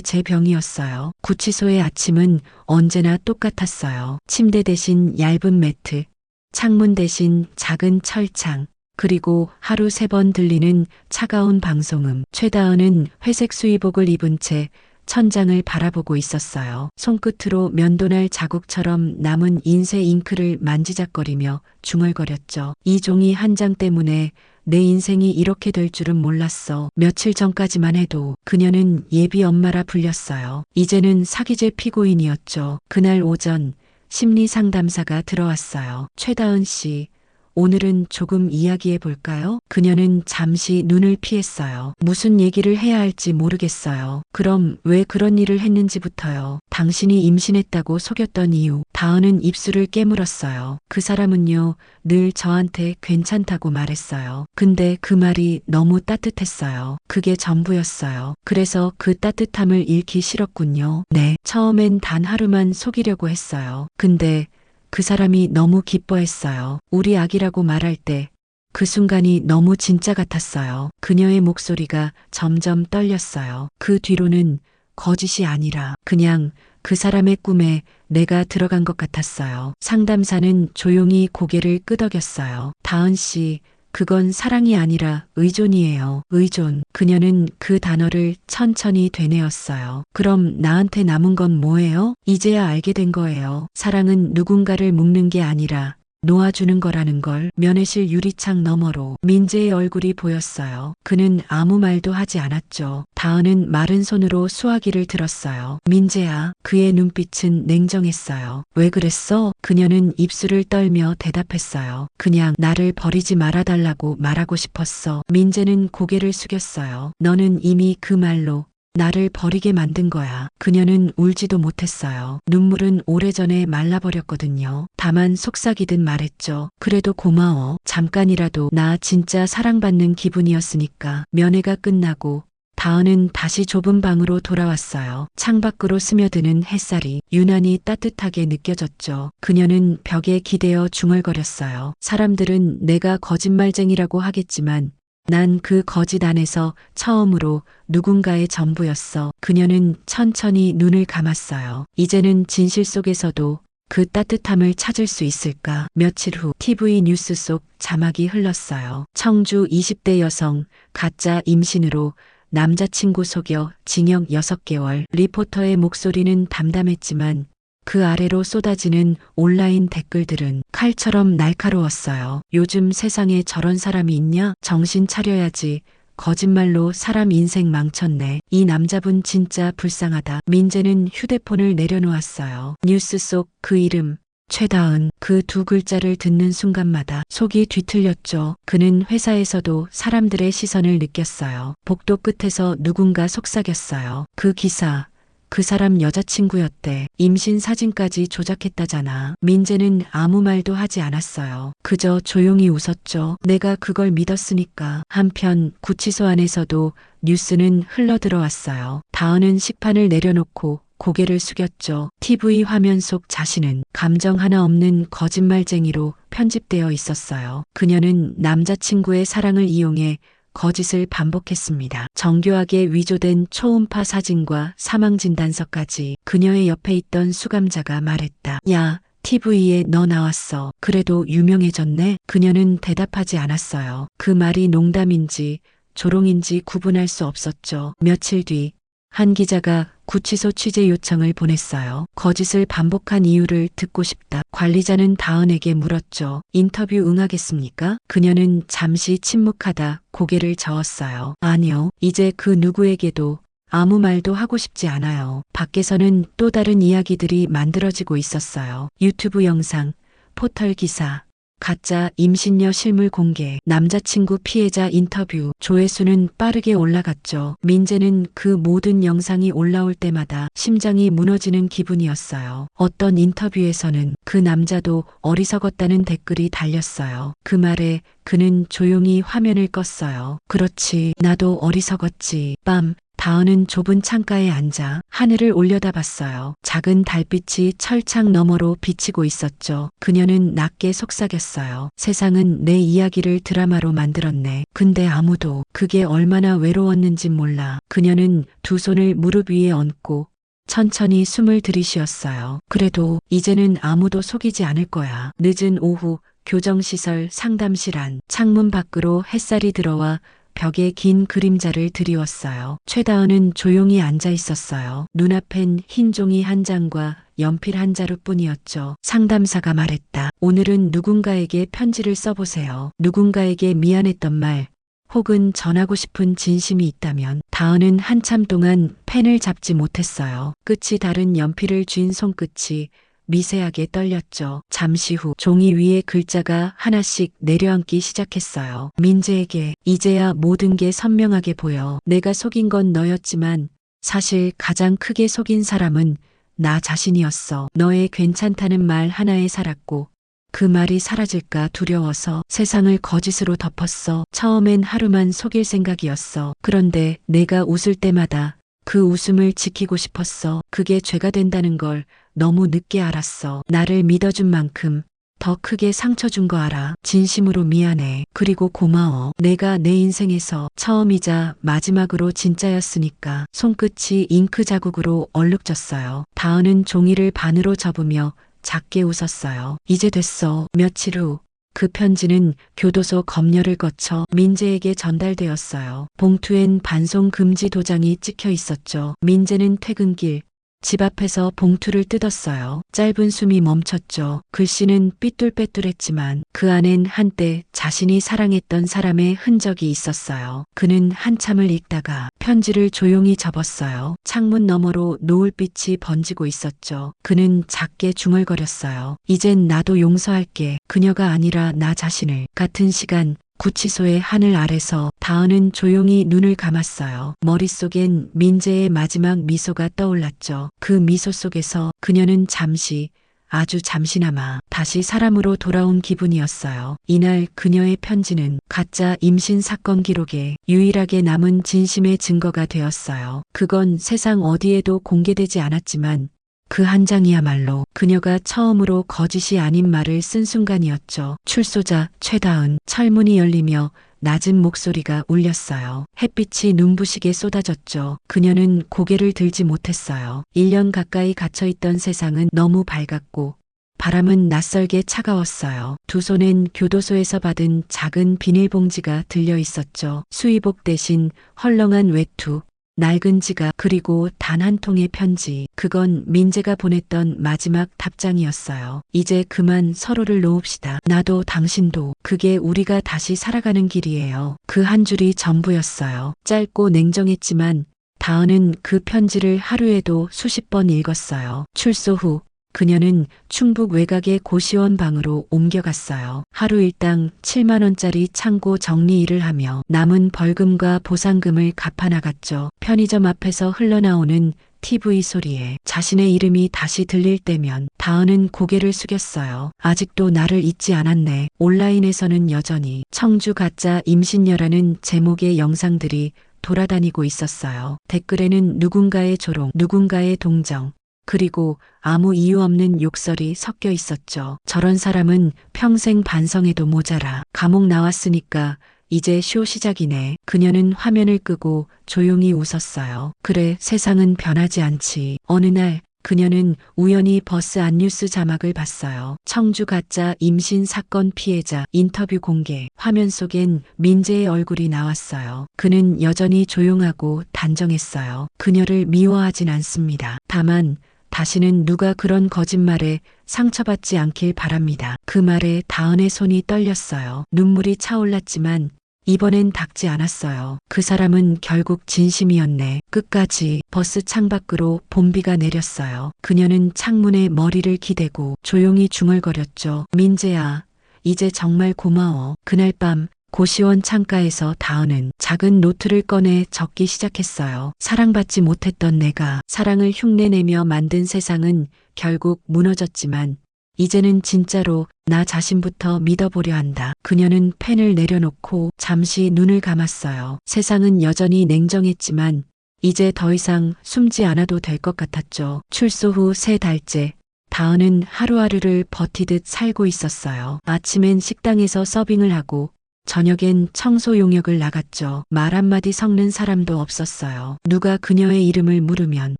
A: 제 병이었어요. 구치소의 아침은 언제나 똑같았어요. 침대 대신 얇은 매트, 창문 대신 작은 철창, 그리고 하루 3번 들리는 차가운 방송음. 최다은은 회색 수의복을 입은 채 천장을 바라보고 있었어요. 손끝으로 면도날 자국처럼 남은 인쇄 잉크를 만지작거리며 중얼거렸죠. 이 종이 한 장 때문에 내 인생이 이렇게 될 줄은 몰랐어. 며칠 전까지만 해도 그녀는 예비 엄마라 불렸어요. 이제는 사기죄 피고인이었죠. 그날 오전 심리 상담사가 들어왔어요. 최다은 씨, 오늘은 조금 이야기해 볼까요? 그녀는 잠시 눈을 피했어요. 무슨 얘기를 해야 할지 모르겠어요. 그럼 왜 그런 일을 했는지부터요. 당신이 임신했다고 속였던 이유. 다은은 입술을 깨물었어요. 그 사람은요, 늘 저한테 괜찮다고 말했어요. 근데 그 말이 너무 따뜻했어요. 그게 전부였어요. 그래서 그 따뜻함을 잃기 싫었군요. 네, 처음엔 단 하루만 속이려고 했어요. 근데 그 사람이 너무 기뻐했어요. 우리 아기라고 말할 때 그 순간이 너무 진짜 같았어요. 그녀의 목소리가 점점 떨렸어요. 그 뒤로는 거짓이 아니라 그냥 그 사람의 꿈에 내가 들어간 것 같았어요. 상담사는 조용히 고개를 끄덕였어요. 다은 씨, 그건 사랑이 아니라 의존이에요. 의존. 그녀는 그 단어를 천천히 되뇌었어요. 그럼 나한테 남은 건 뭐예요? 이제야 알게 된 거예요. 사랑은 누군가를 묶는 게 아니라 놓아주는 거라는 걸. 면회실 유리창 너머로 민재의 얼굴이 보였어요. 그는 아무 말도 하지 않았죠. 다은은 마른 손으로 수화기를 들었어요. 민재야. 그의 눈빛은 냉정했어요. 왜 그랬어? 그녀는 입술을 떨며 대답했어요. 그냥 나를 버리지 말아달라고 말하고 싶었어. 민재는 고개를 숙였어요. 너는 이미 그 말로 나를 버리게 만든 거야. 그녀는 울지도 못했어요. 눈물은 오래전에 말라버렸거든요. 다만 속삭이듯 말했죠. 그래도 고마워. 잠깐이라도 나 진짜 사랑받는 기분이었으니까. 면회가 끝나고 다은은 다시 좁은 방으로 돌아왔어요. 창밖으로 스며드는 햇살이 유난히 따뜻하게 느껴졌죠. 그녀는 벽에 기대어 중얼거렸어요. 사람들은 내가 거짓말쟁이라고 하겠지만 난 그 거짓 안에서 처음으로 누군가의 전부였어. 그녀는 천천히 눈을 감았어요. 이제는 진실 속에서도 그 따뜻함을 찾을 수 있을까? 며칠 후 TV 뉴스 속 자막이 흘렀어요. 청주 20대 여성 가짜 임신으로 남자친구 속여 징역 6개월. 리포터의 목소리는 담담했지만 그 아래로 쏟아지는 온라인 댓글들은 칼처럼 날카로웠어요. 요즘 세상에 저런 사람이 있냐? 정신 차려야지. 거짓말로 사람 인생 망쳤네. 이 남자분 진짜 불쌍하다. 민재는 휴대폰을 내려놓았어요. 뉴스 속 그 이름, 최다은. 그 두 글자를 듣는 순간마다 속이 뒤틀렸죠. 그는 회사에서도 사람들의 시선을 느꼈어요. 복도 끝에서 누군가 속삭였어요. 그 기사. 그 사람 여자친구였대. 임신 사진까지 조작했다잖아. 민재는 아무 말도 하지 않았어요. 그저 조용히 웃었죠. 내가 그걸 믿었으니까. 한편 구치소 안에서도 뉴스는 흘러들어왔어요. 다은은 식판을 내려놓고 고개를 숙였죠. TV 화면 속 자신은 감정 하나 없는 거짓말쟁이로 편집되어 있었어요. 그녀는 남자친구의 사랑을 이용해 거짓을 반복했습니다. 정교하게 위조된 초음파 사진과 사망진단서까지. 그녀의 옆에 있던 수감자가 말했다. 야, TV에 너 나왔어. 그래도 유명해졌네? 그녀는 대답하지 않았어요. 그 말이 농담인지 조롱인지 구분할 수 없었죠. 며칠 뒤 한 기자가 구치소 취재 요청을 보냈어요. 거짓을 반복한 이유를 듣고 싶다. 관리자는 다은에게 물었죠. 인터뷰 응하겠습니까? 그녀는 잠시 침묵하다 고개를 저었어요. 아니요. 이제 그 누구에게도 아무 말도 하고 싶지 않아요. 밖에서는 또 다른 이야기들이 만들어지고 있었어요. 유튜브 영상, 포털 기사, 가짜 임신녀 실물 공개, 남자친구 피해자 인터뷰. 조회수는 빠르게 올라갔죠. 민재는 그 모든 영상이 올라올 때마다 심장이 무너지는 기분이었어요. 어떤 인터뷰에서는 그 남자도 어리석었다는 댓글이 달렸어요. 그 말에 그는 조용히 화면을 껐어요. 그렇지, 나도 어리석었지. 밤, 다은은 좁은 창가에 앉아 하늘을 올려다봤어요. 작은 달빛이 철창 너머로 비치고 있었죠. 그녀는 낮게 속삭였어요. 세상은 내 이야기를 드라마로 만들었네. 근데 아무도. 그게 얼마나 외로웠는진 몰라. 그녀는 두 손을 무릎 위에 얹고 천천히 숨을 들이쉬었어요. 그래도 이제는 아무도 속이지 않을 거야. 늦은 오후 교정시설 상담실 안. 창문 밖으로 햇살이 들어와 벽에 긴 그림자를 드리웠어요. 최다은은 조용히 앉아 있었어요. 눈앞엔 흰 종이 한 장과 연필 한 자루뿐이었죠. 상담사가 말했다. 오늘은 누군가에게 편지를 써보세요. 누군가에게 미안했던 말, 혹은 전하고 싶은 진심이 있다면. 다은은 한참 동안 펜을 잡지 못했어요. 끝이 다른 연필을 쥔 손끝이 미세하게 떨렸죠. 잠시 후 종이 위에 글자가 하나씩 내려앉기 시작했어요. 민재에게. 이제야 모든 게 선명하게 보여. 내가 속인 건 너였지만 사실 가장 크게 속인 사람은 나 자신이었어. 너의 괜찮다는 말 하나에 살았고 그 말이 사라질까 두려워서 세상을 거짓으로 덮었어. 처음엔 하루만 속일 생각이었어. 그런데 내가 웃을 때마다 그 웃음을 지키고 싶었어. 그게 죄가 된다는 걸 너무 늦게 알았어. 나를 믿어준 만큼 더 크게 상처 준 거 알아. 진심으로 미안해. 그리고 고마워. 내가 내 인생에서 처음이자 마지막으로 진짜였으니까. 손끝이 잉크 자국으로 얼룩졌어요. 다은은 종이를 반으로 접으며 작게 웃었어요. 이제 됐어. 며칠 후 그 편지는 교도소 검열을 거쳐 민재에게 전달되었어요. 봉투엔 반송 금지 도장이 찍혀 있었죠. 민재는 퇴근길 집 앞에서 봉투를 뜯었어요. 짧은 숨이 멈췄죠. 글씨는 삐뚤빼뚤했지만 그 안엔 한때 자신이 사랑했던 사람의 흔적이 있었어요. 그는 한참을 읽다가 편지를 조용히 접었어요. 창문 너머로 노을빛이 번지고 있었죠. 그는 작게 중얼거렸어요. 이젠 나도 용서할게. 그녀가 아니라 나 자신을. 같은 시간 구치소의 하늘 아래서 다은은 조용히 눈을 감았어요. 머릿속엔 민재의 마지막 미소가 떠올랐죠. 그 미소 속에서 그녀는 잠시, 아주 잠시나마 다시 사람으로 돌아온 기분이었어요. 이날 그녀의 편지는 가짜 임신 사건 기록에 유일하게 남은 진심의 증거가 되었어요. 그건 세상 어디에도 공개되지 않았지만 그 한 장이야말로 그녀가 처음으로 거짓이 아닌 말을 쓴 순간이었죠. 출소자 최다은. 철문이 열리며 낮은 목소리가 울렸어요. 햇빛이 눈부시게 쏟아졌죠. 그녀는 고개를 들지 못했어요. 1년 가까이 갇혀있던 세상은 너무 밝았고 바람은 낯설게 차가웠어요. 두 손엔 교도소에서 받은 작은 비닐봉지가 들려 있었죠. 수의복 대신 헐렁한 외투, 낡은 지갑, 그리고 단 한 통의 편지. 그건 민재가 보냈던 마지막 답장이었어요. 이제 그만 서로를 놓읍시다. 나도 당신도. 그게 우리가 다시 살아가는 길이에요. 그 한 줄이 전부였어요. 짧고 냉정했지만 다은은 그 편지를 하루에도 수십 번 읽었어요. 출소 후 그녀는 충북 외곽의 고시원 방으로 옮겨갔어요. 하루 일당 7만 원짜리 창고 정리 일을 하며 남은 벌금과 보상금을 갚아나갔죠. 편의점 앞에서 흘러나오는 TV 소리에 자신의 이름이 다시 들릴 때면 다은은 고개를 숙였어요. 아직도 나를 잊지 않았네. 온라인에서는 여전히 청주 가짜 임신녀라는 제목의 영상들이 돌아다니고 있었어요. 댓글에는 누군가의 조롱, 누군가의 동정, 그리고 아무 이유 없는 욕설이 섞여 있었죠. 저런 사람은 평생 반성해도 모자라. 감옥 나왔으니까 이제 쇼 시작이네. 그녀는 화면을 끄고 조용히 웃었어요. 그래, 세상은 변하지 않지. 어느 날 그녀는 우연히 버스 안뉴스 자막을 봤어요. 청주 가짜 임신 사건 피해자 인터뷰 공개. 화면 속엔 민재의 얼굴이 나왔어요. 그는 여전히 조용하고 단정했어요. 그녀를 미워하진 않습니다. 다만 다시는 누가 그런 거짓말에 상처받지 않길 바랍니다. 그 말에 다은의 손이 떨렸어요. 눈물이 차올랐지만 이번엔 닦지 않았어요. 그 사람은 결국 진심이었네. 끝까지. 버스 창밖으로 봄비가 내렸어요. 그녀는 창문에 머리를 기대고 조용히 중얼거렸죠. 민재야, 이제 정말 고마워. 그날 밤 고시원 창가에서 다은은 작은 노트를 꺼내 적기 시작했어요. 사랑받지 못했던 내가 사랑을 흉내내며 만든 세상은 결국 무너졌지만 이제는 진짜로 나 자신부터 믿어보려 한다. 그녀는 펜을 내려놓고 잠시 눈을 감았어요. 세상은 여전히 냉정했지만 이제 더 이상 숨지 않아도 될 것 같았죠. 출소 후 3달째 다은은 하루하루를 버티듯 살고 있었어요. 아침엔 식당에서 서빙을 하고 저녁엔 청소 용역을 나갔죠. 말 한마디 섞는 사람도 없었어요. 누가 그녀의 이름을 물으면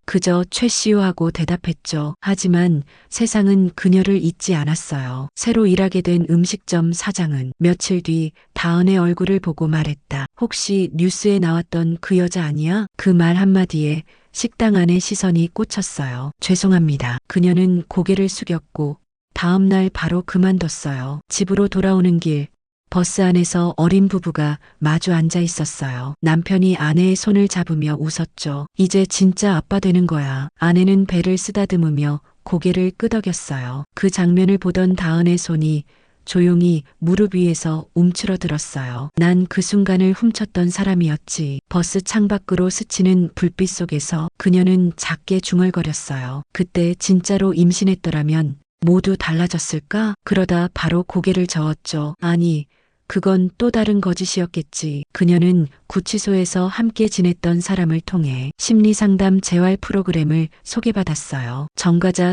A: 그저 최씨오 하고 대답했죠. 하지만 세상은 그녀를 잊지 않았어요. 새로 일하게 된 음식점 사장은 며칠 뒤 다은의 얼굴을 보고 말했다. 혹시 뉴스에 나왔던 그 여자 아니야? 그 말 한마디에 식당 안의 시선이 꽂혔어요. 죄송합니다. 그녀는 고개를 숙였고 다음 날 바로 그만뒀어요. 집으로 돌아오는 길 버스 안에서 어린 부부가 마주 앉아 있었어요. 남편이 아내의 손을 잡으며 웃었죠. 이제 진짜 아빠 되는 거야. 아내는 배를 쓰다듬으며 고개를 끄덕였어요. 그 장면을 보던 다은의 손이 조용히 무릎 위에서 움츠러들었어요. 난 그 순간을 훔쳤던 사람이었지. 버스 창밖으로 스치는 불빛 속에서 그녀는 작게 중얼거렸어요. 그때 진짜로 임신했더라면 모두 달라졌을까? 그러다 바로 고개를 저었죠. 아니, 그건 또 다른 거짓이었겠지. 그녀는 구치소에서 함께 지냈던 사람을 통해 심리상담 재활 프로그램을 소개받았어요. 정가자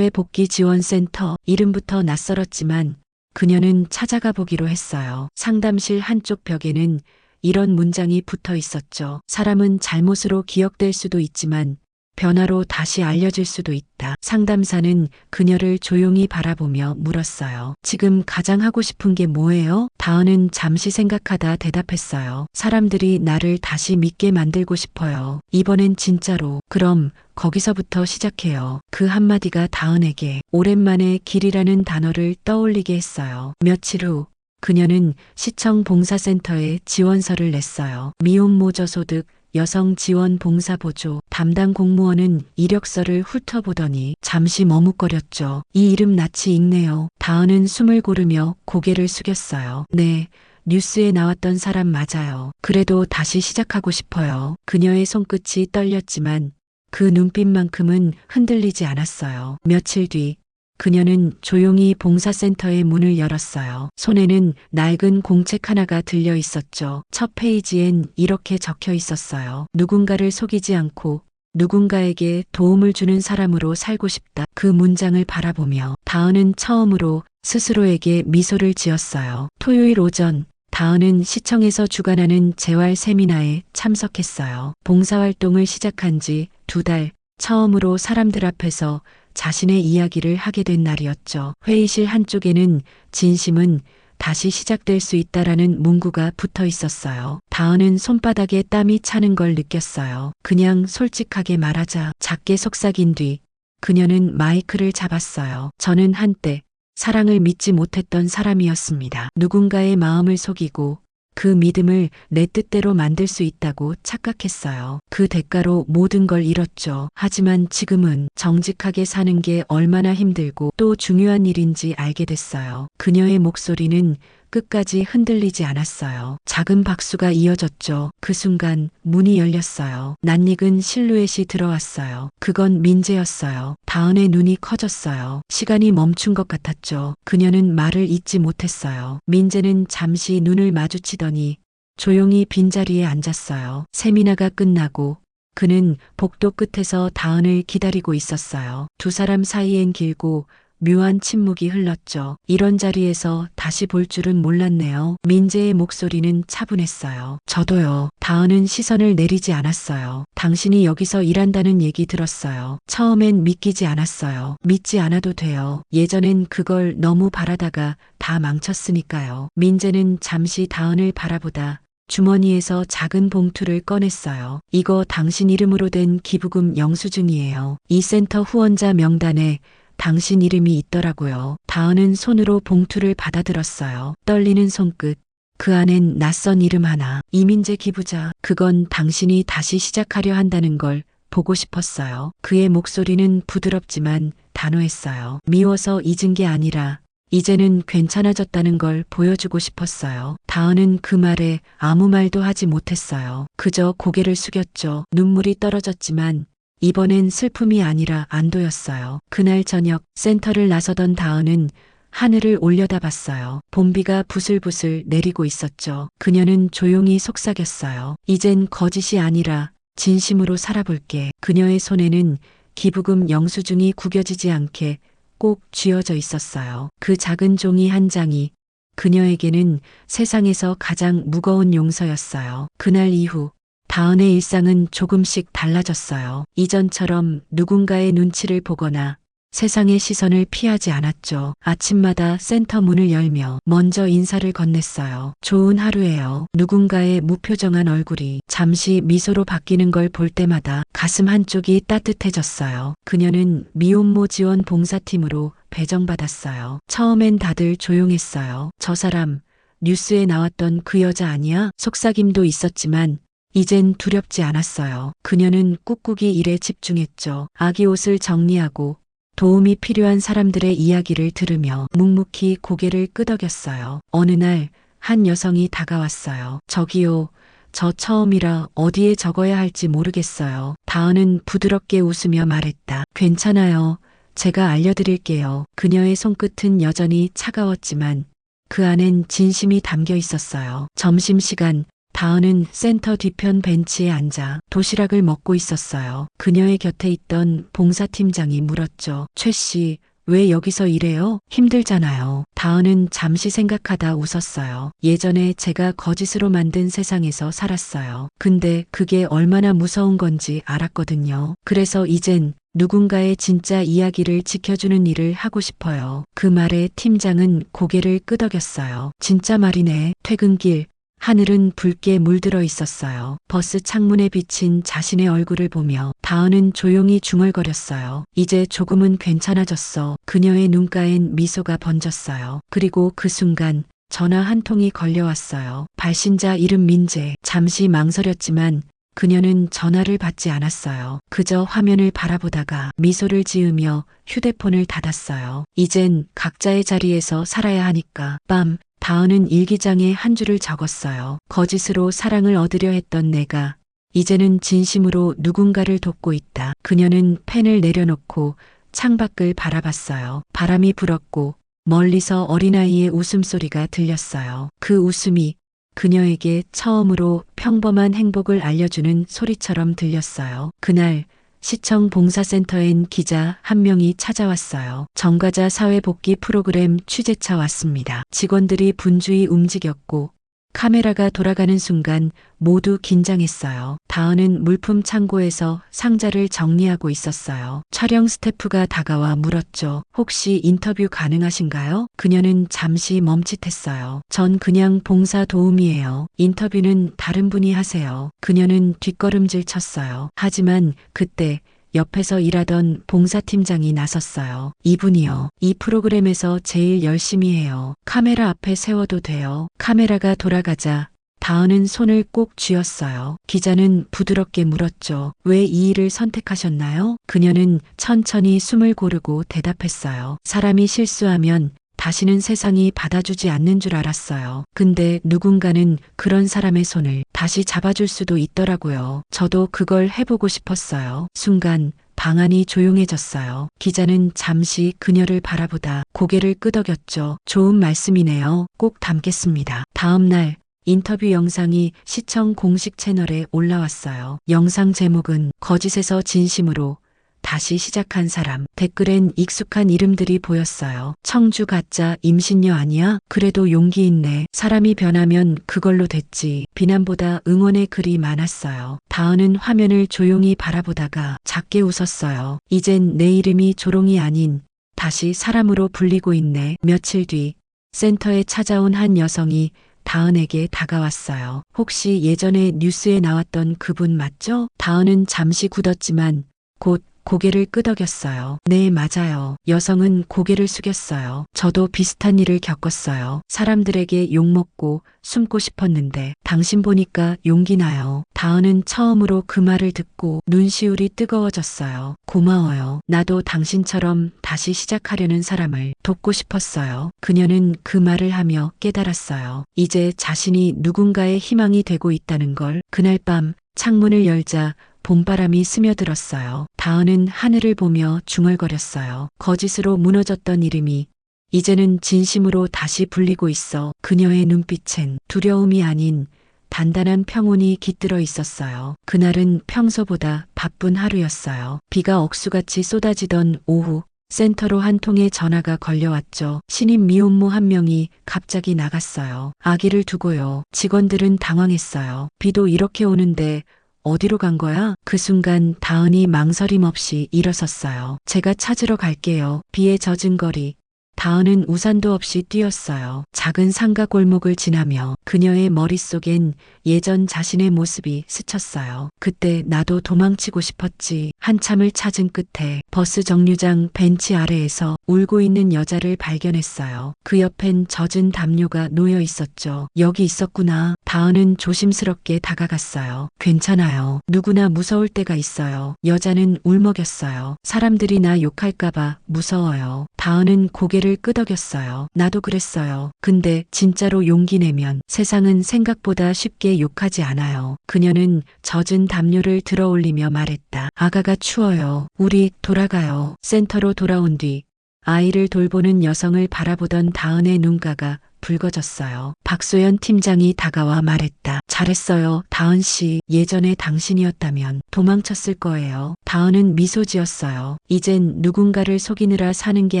A: 사회복지지원센터. 이름부터 낯설었지만 그녀는 찾아가 보기로 했어요. 상담실 한쪽 벽에는 이런 문장이 붙어 있었죠. 사람은 잘못으로 기억될 수도 있지만 변화로 다시 알려질 수도 있다. 상담사는 그녀를 조용히 바라보며 물었어요. 지금 가장 하고 싶은 게 뭐예요? 다은은 잠시 생각하다 대답했어요. 사람들이 나를 다시 믿게 만들고 싶어요. 이번엔 진짜로. 그럼 거기서부터 시작해요. 그 한마디가 다은에게 오랜만에 길이라는 단어를 떠올리게 했어요. 며칠 후 그녀는 시청 봉사센터에 지원서를 냈어요. 미혼모 저소득 여성 지원 봉사 보조. 담당 공무원은 이력서를 훑어보더니 잠시 머뭇거렸죠. 이 이름 낯이 익네요. 다은은 숨을 고르며 고개를 숙였어요. 네, 뉴스에 나왔던 사람 맞아요. 그래도 다시 시작하고 싶어요. 그녀의 손끝이 떨렸지만 그 눈빛만큼은 흔들리지 않았어요. 며칠 뒤 그녀는 조용히 봉사센터의 문을 열었어요. 손에는 낡은 공책 하나가 들려 있었죠. 첫 페이지엔 이렇게 적혀 있었어요. 누군가를 속이지 않고 누군가에게 도움을 주는 사람으로 살고 싶다. 그 문장을 바라보며 다은은 처음으로 스스로에게 미소를 지었어요. 토요일 오전 다은은 시청에서 주관하는 재활 세미나에 참석했어요. 봉사활동을 시작한 지 2달, 처음으로 사람들 앞에서 자신의 이야기를 하게 된 날이었죠. 회의실 한쪽에는 진심은 다시 시작될 수 있다라는 문구가 붙어 있었어요. 다은은 손바닥에 땀이 차는 걸 느꼈어요. 그냥 솔직하게 말하자. 작게 속삭인 뒤 그녀는 마이크를 잡았어요. 저는 한때 사랑을 믿지 못했던 사람이었습니다. 누군가의 마음을 속이고 그 믿음을 내 뜻대로 만들 수 있다고 착각했어요. 그 대가로 모든 걸 잃었죠. 하지만 지금은 정직하게 사는 게 얼마나 힘들고 또 중요한 일인지 알게 됐어요. 그녀의 목소리는 끝까지 흔들리지 않았어요. 작은 박수가 이어졌죠. 그 순간 문이 열렸어요. 낯익은 실루엣이 들어왔어요. 그건 민재였어요. 다은의 눈이 커졌어요. 시간이 멈춘 것 같았죠. 그녀는 말을 잇지 못했어요. 민재는 잠시 눈을 마주치더니 조용히 빈자리에 앉았어요. 세미나가 끝나고 그는 복도 끝에서 다은을 기다리고 있었어요. 두 사람 사이엔 길고 묘한 침묵이 흘렀죠. 이런 자리에서 다시 볼 줄은 몰랐네요. 민재의 목소리는 차분했어요. 저도요. 다은은 시선을 내리지 않았어요. 당신이 여기서 일한다는 얘기 들었어요. 처음엔 믿기지 않았어요. 믿지 않아도 돼요. 예전엔 그걸 너무 바라다가 다 망쳤으니까요. 민재는 잠시 다은을 바라보다 주머니에서 작은 봉투를 꺼냈어요. 이거 당신 이름으로 된 기부금 영수증이에요. 이 센터 후원자 명단에 당신 이름이 있더라고요. 다은은 손으로 봉투를 받아들었어요. 떨리는 손끝. 그 안엔 낯선 이름 하나. 이민재 기부자. 그건 당신이 다시 시작하려 한다는 걸 보고 싶었어요. 그의 목소리는 부드럽지만 단호했어요. 미워서 잊은 게 아니라 이제는 괜찮아졌다는 걸 보여주고 싶었어요. 다은은 그 말에 아무 말도 하지 못했어요. 그저 고개를 숙였죠. 눈물이 떨어졌지만 이번엔 슬픔이 아니라 안도였어요. 그날 저녁 센터를 나서던 다은은 하늘을 올려다봤어요. 봄비가 부슬부슬 내리고 있었죠. 그녀는 조용히 속삭였어요. 이젠 거짓이 아니라 진심으로 살아볼게. 그녀의 손에는 기부금 영수증이 구겨지지 않게 꼭 쥐어져 있었어요. 그 작은 종이 한 장이 그녀에게는 세상에서 가장 무거운 용서였어요. 그날 이후 다은의 일상은 조금씩 달라졌어요. 이전처럼 누군가의 눈치를 보거나 세상의 시선을 피하지 않았죠. 아침마다 센터 문을 열며 먼저 인사를 건넸어요. 좋은 하루예요. 누군가의 무표정한 얼굴이 잠시 미소로 바뀌는 걸 볼 때마다 가슴 한쪽이 따뜻해졌어요. 그녀는 미혼모 지원 봉사팀으로 배정받았어요. 처음엔 다들 조용했어요. 저 사람 뉴스에 나왔던 그 여자 아니야? 속삭임도 있었지만 이젠 두렵지 않았어요. 그녀는 꾹꾹이 일에 집중했죠. 아기 옷을 정리하고 도움이 필요한 사람들의 이야기를 들으며 묵묵히 고개를 끄덕였어요. 어느 날 한 여성이 다가왔어요. 저기요. 저 처음이라 어디에 적어야 할지 모르겠어요. 다은은 부드럽게 웃으며 말했다. 괜찮아요. 제가 알려드릴게요. 그녀의 손끝은 여전히 차가웠지만 그 안엔 진심이 담겨 있었어요. 점심시간 다은은 센터 뒤편 벤치에 앉아 도시락을 먹고 있었어요. 그녀의 곁에 있던 봉사팀장이 물었죠. 최 씨, 왜 여기서 일해요? 힘들잖아요. 다은은 잠시 생각하다 웃었어요. 예전에 제가 거짓으로 만든 세상에서 살았어요. 근데 그게 얼마나 무서운 건지 알았거든요. 그래서 이젠 누군가의 진짜 이야기를 지켜주는 일을 하고 싶어요. 그 말에 팀장은 고개를 끄덕였어요. 진짜 말이네. 퇴근길 하늘은 붉게 물들어 있었어요. 버스 창문에 비친 자신의 얼굴을 보며 다은은 조용히 중얼거렸어요. 이제 조금은 괜찮아졌어. 그녀의 눈가엔 미소가 번졌어요. 그리고 그 순간 전화 한 통이 걸려왔어요. 발신자 이름 민재. 잠시 망설였지만 그녀는 전화를 받지 않았어요. 그저 화면을 바라보다가 미소를 지으며 휴대폰을 닫았어요. 이젠 각자의 자리에서 살아야 하니까. 밤 다은은 일기장에 한 줄을 적었어요. 거짓으로 사랑을 얻으려 했던 내가 이제는 진심으로 누군가를 돕고 있다. 그녀는 펜을 내려놓고 창밖을 바라봤어요. 바람이 불었고 멀리서 어린아이의 웃음소리가 들렸어요. 그 웃음이 그녀에게 처음으로 평범한 행복을 알려주는 소리처럼 들렸어요. 그날 시청 봉사센터엔 기자 한 명이 찾아왔어요. 정과자 사회복귀 프로그램 취재차 왔습니다. 직원들이 분주히 움직였고 카메라가 돌아가는 순간 모두 긴장했어요. 다은은 물품 창고에서 상자를 정리하고 있었어요. 촬영 스태프가 다가와 물었죠. 혹시 인터뷰 가능하신가요? 그녀는 잠시 멈칫했어요. 전 그냥 봉사 도우미예요. 인터뷰는 다른 분이 하세요. 그녀는 뒷걸음질 쳤어요. 하지만 그때 옆에서 일하던 봉사팀장이 나섰어요. 이분이요. 이 프로그램에서 제일 열심히 해요. 카메라 앞에 세워도 돼요. 카메라가 돌아가자 다은은 손을 꼭 쥐었어요. 기자는 부드럽게 물었죠. 왜 이 일을 선택하셨나요? 그녀는 천천히 숨을 고르고 대답했어요. 사람이 실수하면 다시는 세상이 받아주지 않는 줄 알았어요. 근데 누군가는 그런 사람의 손을 다시 잡아줄 수도 있더라고요. 저도 그걸 해보고 싶었어요. 순간 방 안이 조용해졌어요. 기자는 잠시 그녀를 바라보다 고개를 끄덕였죠. 좋은 말씀이네요. 꼭 담겠습니다. 다음 날 인터뷰 영상이 시청 공식 채널에 올라왔어요. 영상 제목은 거짓에서 진심으로 다시 시작한 사람. 댓글엔 익숙한 이름들이 보였어요. 청주 가짜 임신녀 아니야? 그래도 용기 있네. 사람이 변하면 그걸로 됐지. 비난보다 응원의 글이 많았어요. 다은은 화면을 조용히 바라보다가 작게 웃었어요. 이젠 내 이름이 조롱이 아닌 다시 사람으로 불리고 있네. 며칠 뒤 센터에 찾아온 한 여성이 다은에게 다가왔어요. 혹시 예전에 뉴스에 나왔던 그분 맞죠? 다은은 잠시 굳었지만 곧 고개를 끄덕였어요. 네, 맞아요. 여성은 고개를 숙였어요. 저도 비슷한 일을 겪었어요. 사람들에게 욕먹고 숨고 싶었는데 당신 보니까 용기 나요. 다은은 처음으로 그 말을 듣고 눈시울이 뜨거워졌어요. 고마워요. 나도 당신처럼 다시 시작하려는 사람을 돕고 싶었어요. 그녀는 그 말을 하며 깨달았어요. 이제 자신이 누군가의 희망이 되고 있다는 걸. 그날 밤 창문을 열자 봄바람이 스며들었어요. 다은은 하늘을 보며 중얼거렸어요. 거짓으로 무너졌던 이름이 이제는 진심으로 다시 불리고 있어. 그녀의 눈빛엔 두려움이 아닌 단단한 평온이 깃들어 있었어요. 그날은 평소보다 바쁜 하루였어요. 비가 억수같이 쏟아지던 오후 센터로 한 통의 전화가 걸려왔죠. 신임 미혼모 한 명이 갑자기 나갔어요. 아기를 두고요. 직원들은 당황했어요. 비도 이렇게 오는데 어디로 간 거야? 그 순간 다은이 망설임 없이 일어섰어요. 제가 찾으러 갈게요. 비에 젖은 거리. 다은은 우산도 없이 뛰었어요. 작은 상가 골목을 지나며 그녀의 머릿속엔 예전 자신의 모습이 스쳤어요. 그때 나도 도망치고 싶었지. 한참을 찾은 끝에 버스 정류장 벤치 아래에서 울고 있는 여자를 발견했어요. 그 옆엔 젖은 담요가 놓여 있었죠. 여기 있었구나. 다은은 조심스럽게 다가갔어요. 괜찮아요. 누구나 무서울 때가 있어요. 여자는 울먹였어요. 사람들이 나 욕할까봐 무서워요. 다은은 고개를 끄덕였어요. 나도 그랬어요. 근데 진짜로 용기 내면 세상은 생각보다 쉽게 욕하지 않아요. 그녀는 젖은 담요를 들어 올리며 말했다. 아가가 추워요. 우리 돌아가요. 센터로 돌아온 뒤 아이를 돌보는 여성을 바라보던 다은의 눈가가 붉어졌어요. 박소연 팀장이 다가와 말했다. 잘했어요. 다은 씨, 예전에 당신이었다면 도망쳤을 거예요. 다은은 미소 지었어요. 이젠 누군가를 속이느라 사는 게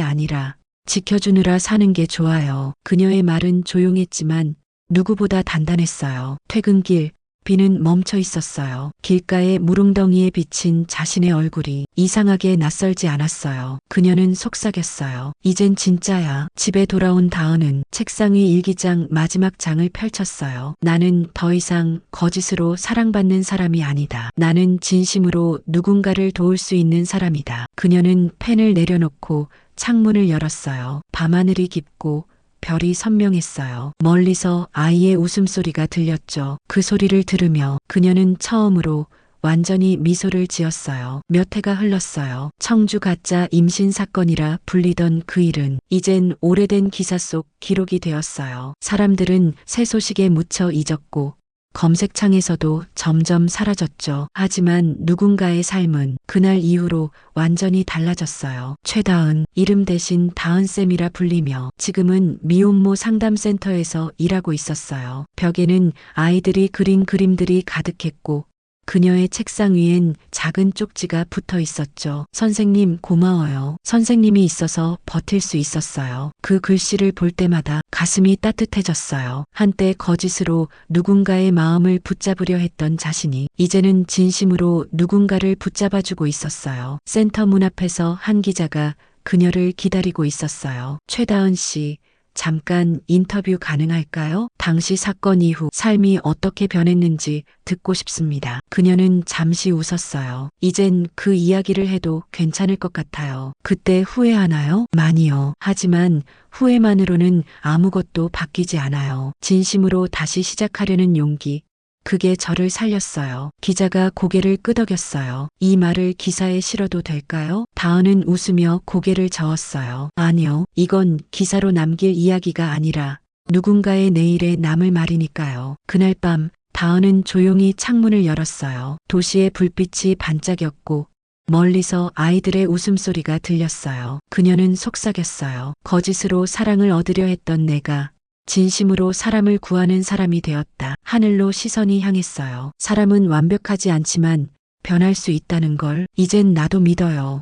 A: 아니라 지켜주느라 사는 게 좋아요. 그녀의 말은 조용했지만 누구보다 단단했어요. 퇴근길, 비는 멈춰 있었어요. 길가의 무릉덩이에 비친 자신의 얼굴이 이상하게 낯설지 않았어요. 그녀는 속삭였어요. 이젠 진짜야. 집에 돌아온 다은은 책상 위 일기장 마지막 장을 펼쳤어요. 나는 더 이상 거짓으로 사랑받는 사람이 아니다. 나는 진심으로 누군가를 도울 수 있는 사람이다. 그녀는 펜을 내려놓고 창문을 열었어요. 밤하늘이 깊고 별이 선명했어요. 멀리서 아이의 웃음소리가 들렸죠. 그 소리를 들으며 그녀는 처음으로 완전히 미소를 지었어요. 몇 해가 흘렀어요. 청주 가짜 임신 사건이라 불리던 그 일은 이젠 오래된 기사 속 기록이 되었어요. 사람들은 새 소식에 묻혀 잊었고 검색창에서도 점점 사라졌죠. 하지만 누군가의 삶은 그날 이후로 완전히 달라졌어요. 최다은, 이름 대신 다은쌤이라 불리며 지금은 미혼모 상담센터에서 일하고 있었어요. 벽에는 아이들이 그린 그림들이 가득했고 그녀의 책상 위엔 작은 쪽지가 붙어 있었죠. 선생님 고마워요. 선생님이 있어서 버틸 수 있었어요. 그 글씨를 볼 때마다 가슴이 따뜻해졌어요. 한때 거짓으로 누군가의 마음을 붙잡으려 했던 자신이 이제는 진심으로 누군가를 붙잡아주고 있었어요. 센터 문 앞에서 한 기자가 그녀를 기다리고 있었어요. 최다은 씨, 잠깐 인터뷰 가능할까요? 당시 사건 이후 삶이 어떻게 변했는지 듣고 싶습니다. 그녀는 잠시 웃었어요. 이젠 그 이야기를 해도 괜찮을 것 같아요. 그때 후회하나요? 많이요. 하지만 후회만으로는 아무것도 바뀌지 않아요. 진심으로 다시 시작하려는 용기. 그게 저를 살렸어요. 기자가 고개를 끄덕였어요. 이 말을 기사에 실어도 될까요? 다은은 웃으며 고개를 저었어요. 아니요. 이건 기사로 남길 이야기가 아니라 누군가의 내일에 남을 말이니까요. 그날 밤 다은은 조용히 창문을 열었어요. 도시의 불빛이 반짝였고 멀리서 아이들의 웃음소리가 들렸어요. 그녀는 속삭였어요. 거짓으로 사랑을 얻으려 했던 내가 진심으로 사람을 구하는 사람이 되었다. 하늘로 시선이 향했어요. 사람은 완벽하지 않지만 변할 수 있다는 걸 이젠 나도 믿어요.